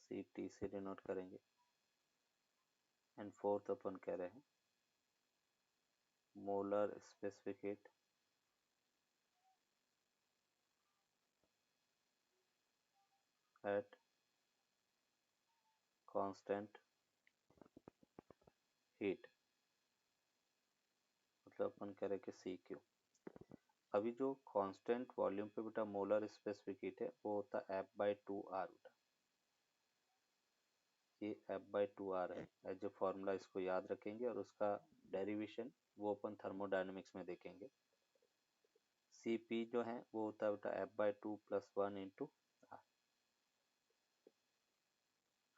सी टी से डिनोट करेंगे। एंड फोर्थ अपन कह रहे हैं molar specific heat at constant heat, मतलब अपन कह रहे हैं कि सी क्यू। अभी जो कांस्टेंट वॉल्यूम पे बेटा मोलर स्पेसिफिक हीट है वो होता है F/2R बेटा, ये F/2R है एज ए फॉर्मूला, इसको याद रखेंगे और उसका डेरिवेशन वो अपन थर्मोडायनेमिक्स में देखेंगे। Cp जो है वो होता है बेटा F/2 + 1 इंटू आर।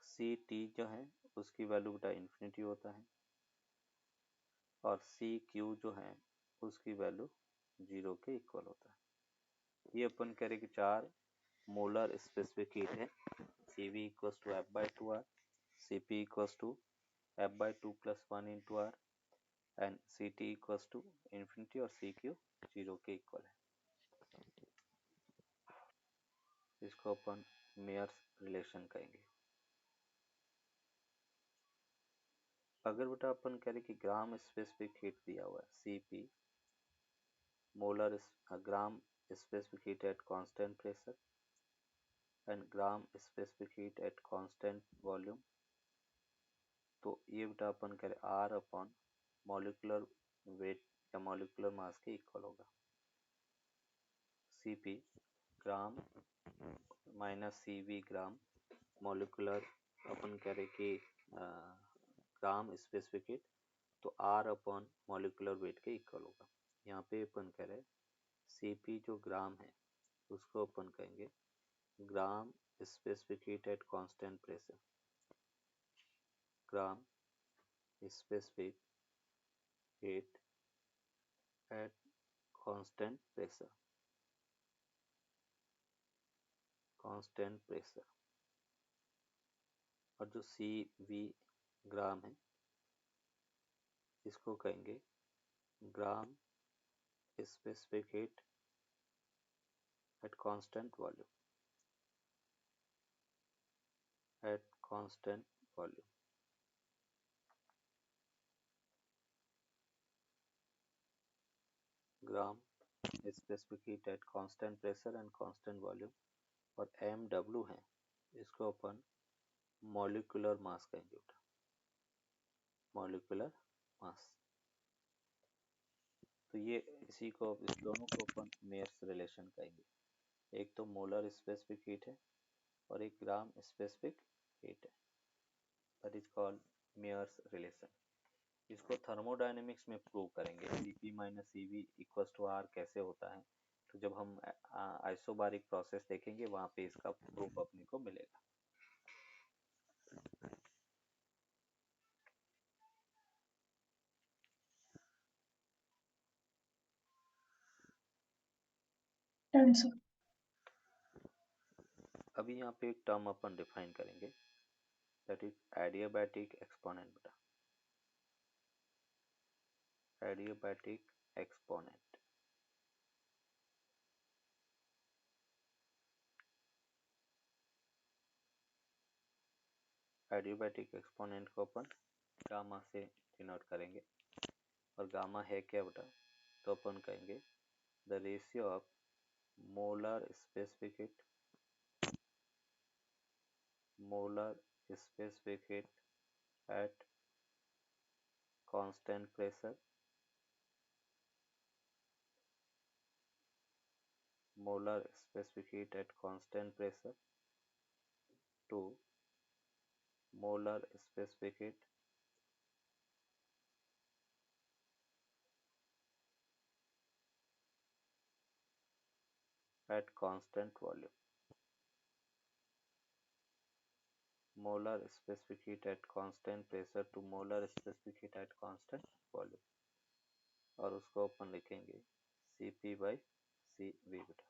Ct जो है उसकी वैल्यू बेटा इन्फिनिटी होता है, और Cq जो है उसकी वैल्यू 0 के इक्वल होता है। ये अपन कह रहे कि चार मोलर स्पेसिफिक हीट है, Cv = F/2R, Cp = F/2 + 1 into R, and Ct = infinity और Cq 0 के इक्वल है। इसको अपन मेयर्स रिलेशन कहेंगे। अगर बेटा अपन कह रहे कि ग्राम स्पेसिफिक हीट दिया हुआ है Cp, molar gram specific heat at constant pressure and gram specific heat at constant volume, तो ये बेटा अपन कह रहे R अपॉन मॉलिक्यूलर वेट या मॉलिक्यूलर मास के इक्वल होगा। Cp ग्राम माइनस Cv ग्राम, मॉलिक्यूलर अपन कह रहे कि ग्राम स्पेसिफिक हीट, तो R अपॉन मॉलिक्यूलर वेट के इक्वल होगा। यहाँ पे अपन कह रहे Cp जो ग्राम है उसको अपन कहेंगे ग्राम specific heat at constant pressure, gram specific heat at constant pressure, constant pressure, और जो Cv ग्राम है इसको कहेंगे ग्राम specific heat at constant volume, at constant volume. Gram specific heat at constant pressure and constant volume, और Mw है इसको अपन molecular mass कहेंगे, molecular mass. तो ये इस दोनों को अपन मेयर्स रिलेशन कहेंगे। एक तो मोलर स्पेसिफिक हीट है और एक ग्राम स्पेसिफिक हीट है, that is called Mayer's relation. इसको थर्मोडायनेमिक्स में प्रूव करेंगे। Cp minus Cv equals to R कैसे होता है, तो जब हम आइसोबारिक प्रोसेस देखेंगे वहां पे इसका प्रूफ अपने को मिलेगा। Done, sir. अभी यहाँ पे एक टर्म अपन डिफाइन करेंगे, दैट इज एडियाबैटिक एक्सपोनेंट बेटा। एडियाबैटिक एक्सपोनेंट, एडियाबैटिक एक्सपोनेंट को अपन गामा से डिनोट करेंगे। और गामा है क्या बेटा, तो अपन कहेंगे the ratio of molar specific heat, molar specific heat at constant pressure, molar specific heat at constant pressure to molar specific heat at constant volume, molar specific heat at constant pressure to molar specific heat at constant volume। और उसको अपन लिखेंगे Cp by Cv बेटा,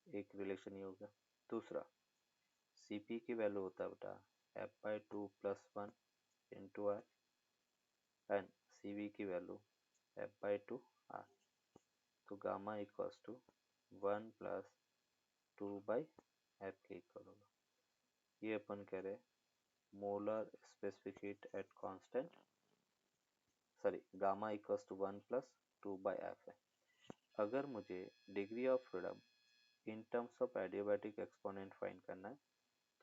एक relation ये होगा। दूसरा Cp की value होता है बेटा F/2 + 1 into R and Cv की वैल्यू F/2 R। तो गामा इक्वल्स टू 1 + 2/F के इक्वल होगा। ये अपन कह रहे molar specific heat at constant, gamma equals to 1 + 2/F है। अगर मुझे degree of freedom in terms of adiabatic exponent find करना है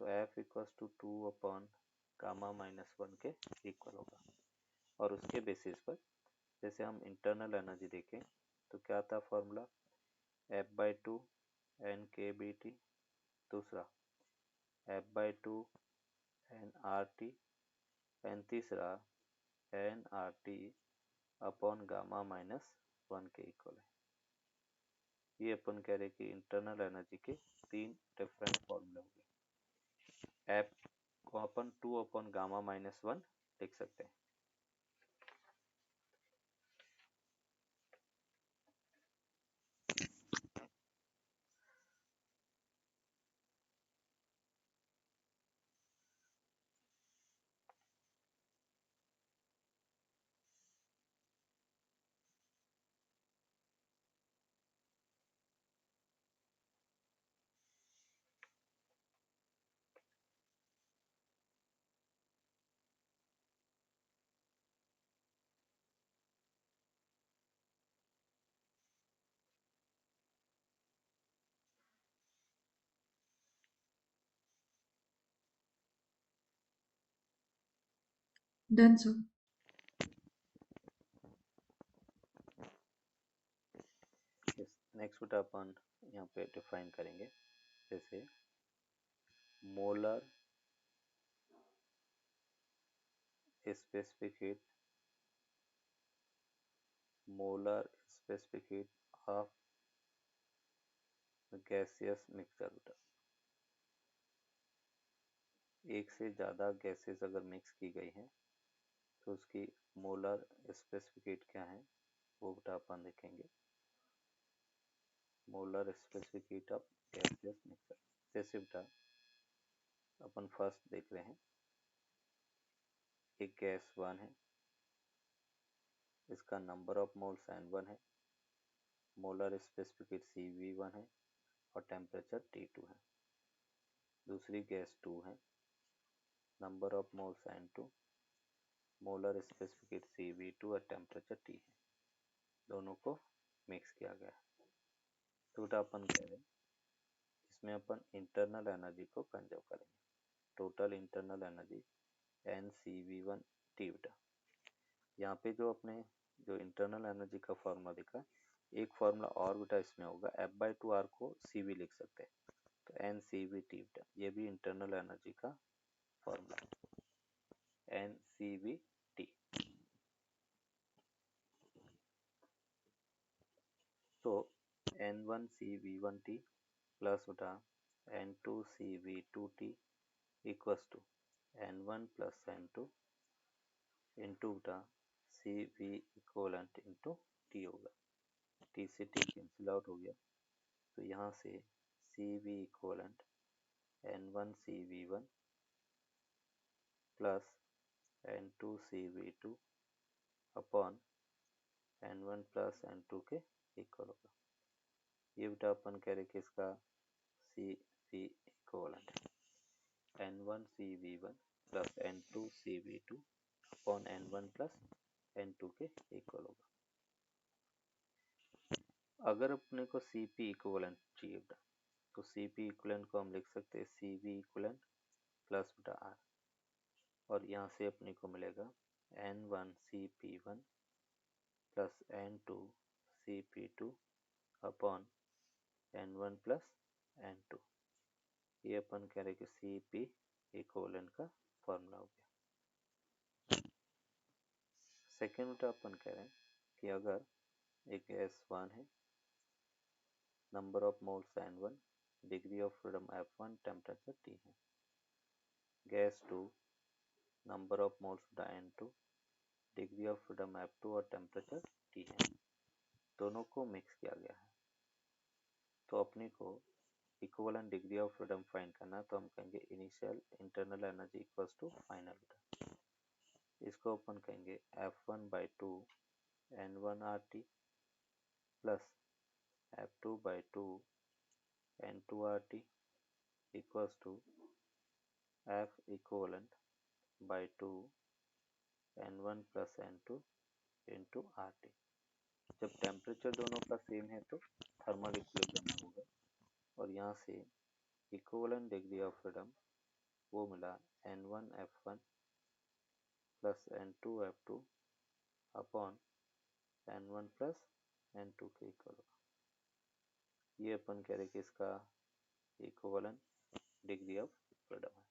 तो F इक्वल्स टू 2/गामा-1 के इक्वल होगा। और उसके बेसिस पर जैसे हम इंटरनल एनर्जी देखें तो क्या था फॉर्मूला, F/2 NkBT, दूसरा F/2 nRT एंड तीसरा nRT अपॉन गामा-1 के इक्वल है। ये अपन कह रहे कि इंटरनल एनर्जी के 3 डिफरेंट फॉर्मूले होंगे। F को अपन 2/गामा-1 लिख सकते हैं। Done, sir. नेक्स्ट बेटा अपन यहाँ पे डिफाइन करेंगे, जैसे molar specific heat, molar specific heat of gaseous mixture बेटा। एक से ज़्यादा गैसेस अगर मिक्स की गई हैं तो उसकी मोलर स्पेसिफिक हीट क्या है वो बेटा अपन देखेंगे, molar specific heat of gaseous mixture. जैसे बेटा अपन फर्स्ट देख रहे हैं, एक गैस 1 है, इसका नंबर ऑफ मोल्स N1 है, मोलर स्पेसिफिक हीट Cv1 है और टेम्परेचर T2 है। दूसरी गैस 2 है, number of moles N2, molar specific heat Cv2 और टेम्परेचर T है। दोनों को मिक्स किया गया है। तो बेटा अपन कह रहे हैं इसमें अपन इंटरनल एनर्जी को कंजर्व करेंगे। टोटल इंटरनल एनर्जी NCV1T बेटा। यहाँ पे जो अपने जो इंटरनल एनर्जी का फॉर्मूला दिखा, एक फॉर्मूला और बेटा इसमें होगा, F/2R को CV लिख सकते हैं, तो NCV/T बेटा, ये भी इंटरनल एनर्जी का फॉर्मूला है, NCV/T। तो N1CV1T प्लस बेटा N2CV2T equals to N1 plus N2 into बेटा CV इक्वलेंट इंटू T होगा, T से T कैंसिल आउट हो गया, तो यहाँ से CV equivalent N1CV1 plus N2CV2 upon N1 plus N2 के इक्वल होगा। ये बेटा अपन कह रहे कि इसका CV equivalent N1CV1 plus N2CV2 upon N1 plus N2 के इक्वल होगा। अगर अपने को CP इक्वलेंट चाहिए बेटा, तो CP इक्वलेंट को हम लिख सकते हैं CV इक्वलेंट प्लस बेटा R, और यहाँ से अपने को मिलेगा N1CP1 plus N2CP2 upon N1 plus N2। ये अपन कह रहे कि CP इक्वलेंट का फॉर्मूला हो गया। सेकेंड बेटा अपन कह रहे हैं कि अगर एक गैस 1 है, number of moles N1, degree of freedom F1, temperature T है। गैस 2, नंबर ऑफ मोल्स बेटा N2, degree of freedom F2 और टेम्परेचर T है। दोनों को मिक्स किया गया है, तो अपने को equivalent degree of freedom find करना, तो हम कहेंगे initial internal energy equals to final. इसको अपन कहेंगे F1/2 N1RT plus F2/2 N2RT equals to F equivalent by 2 N1 plus N2 into RT। जब टेम्परेचर दोनों का सेम है तो थर्मल इक्विलिब्रियम होगा, और यहाँ से इक्वलेंट डिग्री ऑफ फ्रीडम वो मिला N1F1 plus N2F2 upon N1 plus N2 के इक्वल होगा। ये अपन कह रहे कि इसका इक्वलेंट डिग्री ऑफ फ्रीडम है।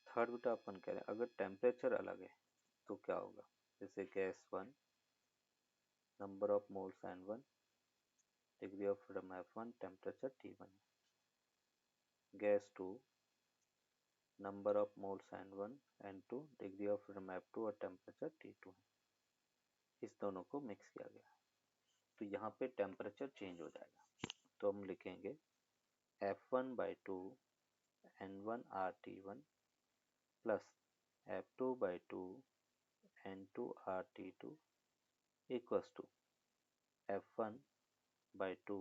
थर्ड बेटा अपन कह रहे हैं अगर टेम्परेचर अलग है तो क्या होगा, जैसे gas 1, number of moles N1, degree of freedom F1, temperature T1 है। Gas 2, number of moles N1, N2, degree of freedom F2 और टेम्परेचर T2 है। इस दोनों को मिक्स किया गया, तो यहाँ पे टेम्परेचर चेंज हो जाएगा, तो हम लिखेंगे F1/2 N1RT1 plus F2/2 N2RT2 equals to F1/2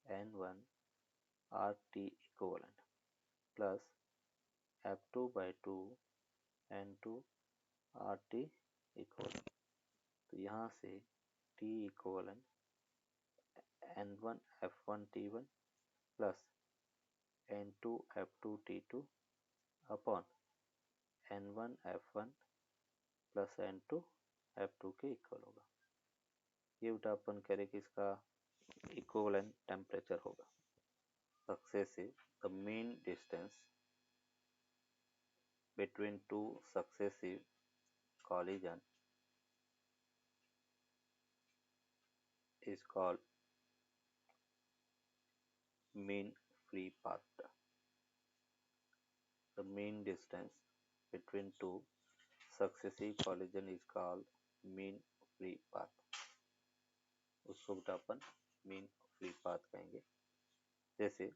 N1RT equivalent plus F2/2 N2RT equivalent. तो यहाँ से T equivalent N1F1T1 plus N2F2T2 upon N1F1 plus N2F2 के इक्वल होगा। ये बेटा अपन कह रहे कि इसका इक्वलेंट टेम्परेचर होगा। Successive, the mean distance between two successive collision is called mean free path. The mean distance between two successive collision is called mean free path. उसको बेटा अपन mean free path कहेंगे। जैसे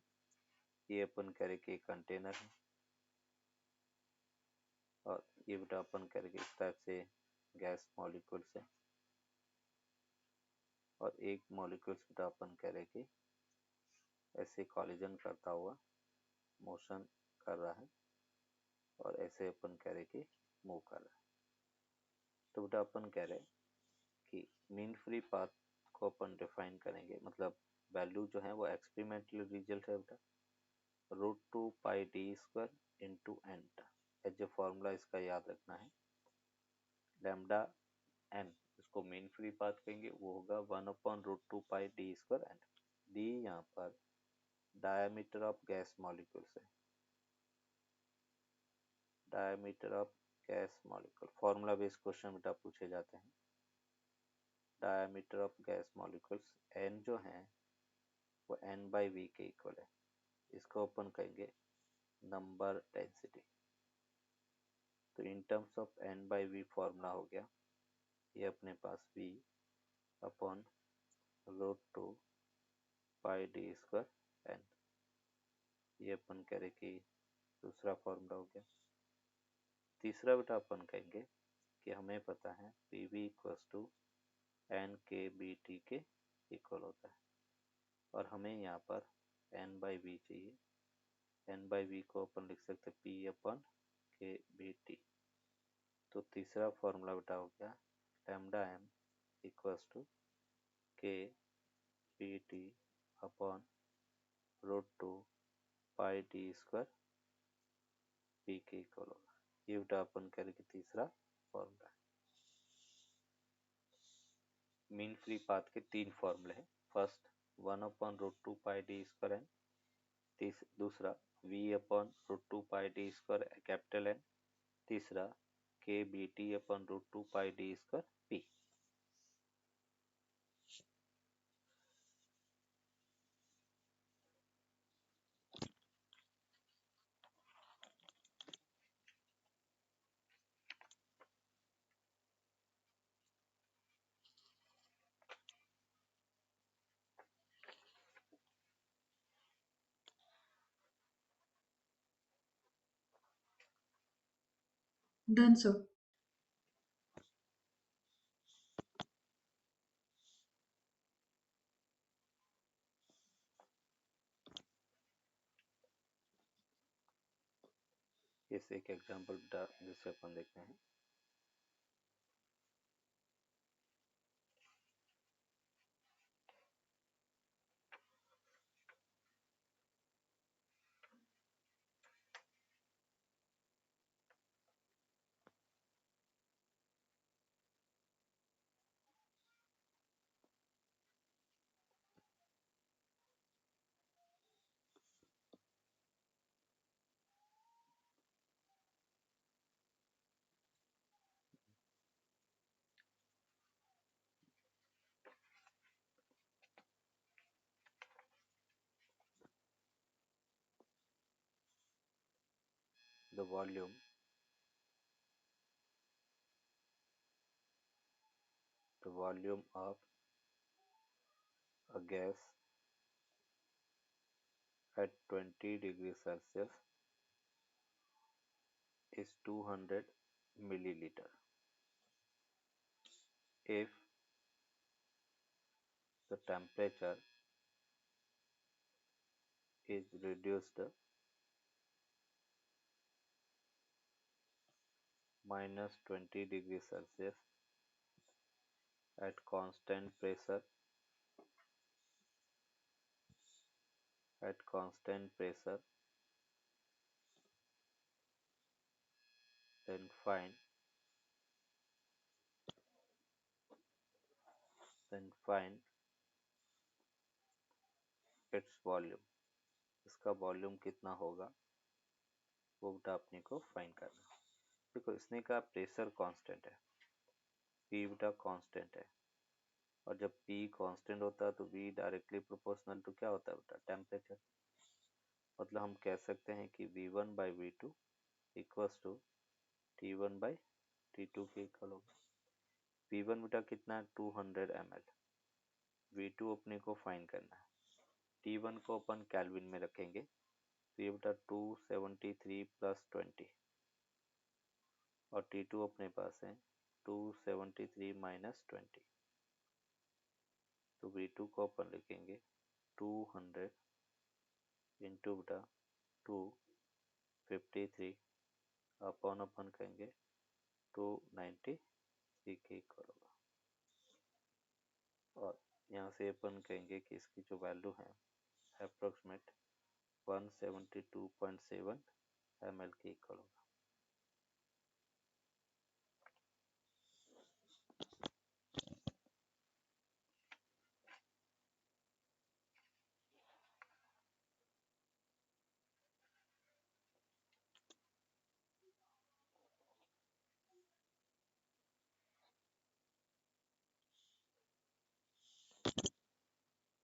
ये अपन कह रहे कि कंटेनर है, और ये बेटा अपन कह रहे कि इस टाइप से गैस मॉलिक्यूल्स है, और एक मॉलिक्यूल्स बेटा अपन कह रहे कि ऐसे कॉलिजन करता हुआ मोशन कर रहा है, और ऐसे अपन कह रहे कि मूव कर रहा है। तो बेटा अपन कह रहे कि मीन फ्री पाथ को अपन डिफाइन करेंगे, मतलब वैल्यू जो है वो एक्सपेरिमेंटल रिजल्ट है बेटा √2πd² इंटू एन। जो फॉर्मूला इसका याद रखना है, लैम्डा एन, इसको मीन फ्री पाथ कहेंगे, वो होगा 1/√2 pi D square N. D यहाँ पर डायमीटर ऑफ गैस मॉलिक्यूल्स है, diameter of gas molecule, formula based question बेटा पूछे जाते हैं। Diameter of gas molecules N जो है वो n/v के इक्वल है, इसको अपन कहेंगे नंबर डेंसिटी। तो इन टर्म्स ऑफ n/v फॉर्मूला हो गया ये अपने पास v upon √2 pi D square N, ये अपन कह रहे कि दूसरा फॉर्मूला हो गया। तीसरा बेटा अपन कहेंगे कि हमें पता है pv equals to N K B T के इक्वल होता है, और हमें यहाँ पर n/v चाहिए। n/v को अपन लिख सकते हैं p अपन के बी टी। तो तीसरा फॉर्मूला बेटा हो गया लैम्डा m इक्वल्स टू के B T upon √2 pi D square P के इक्वल होगा। ये बेटा अपन कह रहे कि तीसरा फॉर्मूला है। मीन फ्री पाथ के तीन फॉर्मूले हैं। First 1/√2 pi D square N, दूसरा v/√2 pi D square capital N, तीसरा के बी टी अपन √2 pi D square P. Done, sir. इस एक एग्जांपल जिसे अपन देखते हैं। The volume of a gas at 20 degrees Celsius is 200 milliliter. If the temperature is reduced -20 degrees Celsius at constant pressure, then find its volume. इसका volume कितना होगा वो बेटा अपने को फाइंड करना। देखो इसने कहा प्रेशर कांस्टेंट है, P बेटा कांस्टेंट है, और जब P कांस्टेंट होता है तो V डायरेक्टली प्रोपोर्शनल टू क्या होता है बेटा टेम्परेचर। मतलब हम कह सकते हैं कि V1/V2 इक्वल्स टू T1/T2 के इक्वल होगा। V1 बेटा कितना है 200 ml, V2 अपने को फाइंड करना है। T1 को अपन केल्विन में रखेंगे तो ये बेटा 273 + 20, और T2 अपने पास है 273 - 20। तो V2 को अपन लिखेंगे 200 इंटू बेटा 253 अपन कहेंगे 293 के इक्वल होगा। और यहाँ से अपन कहेंगे कि इसकी जो वैल्यू है अप्रोक्सीमेट 172.7 ml के इक्वल होगा।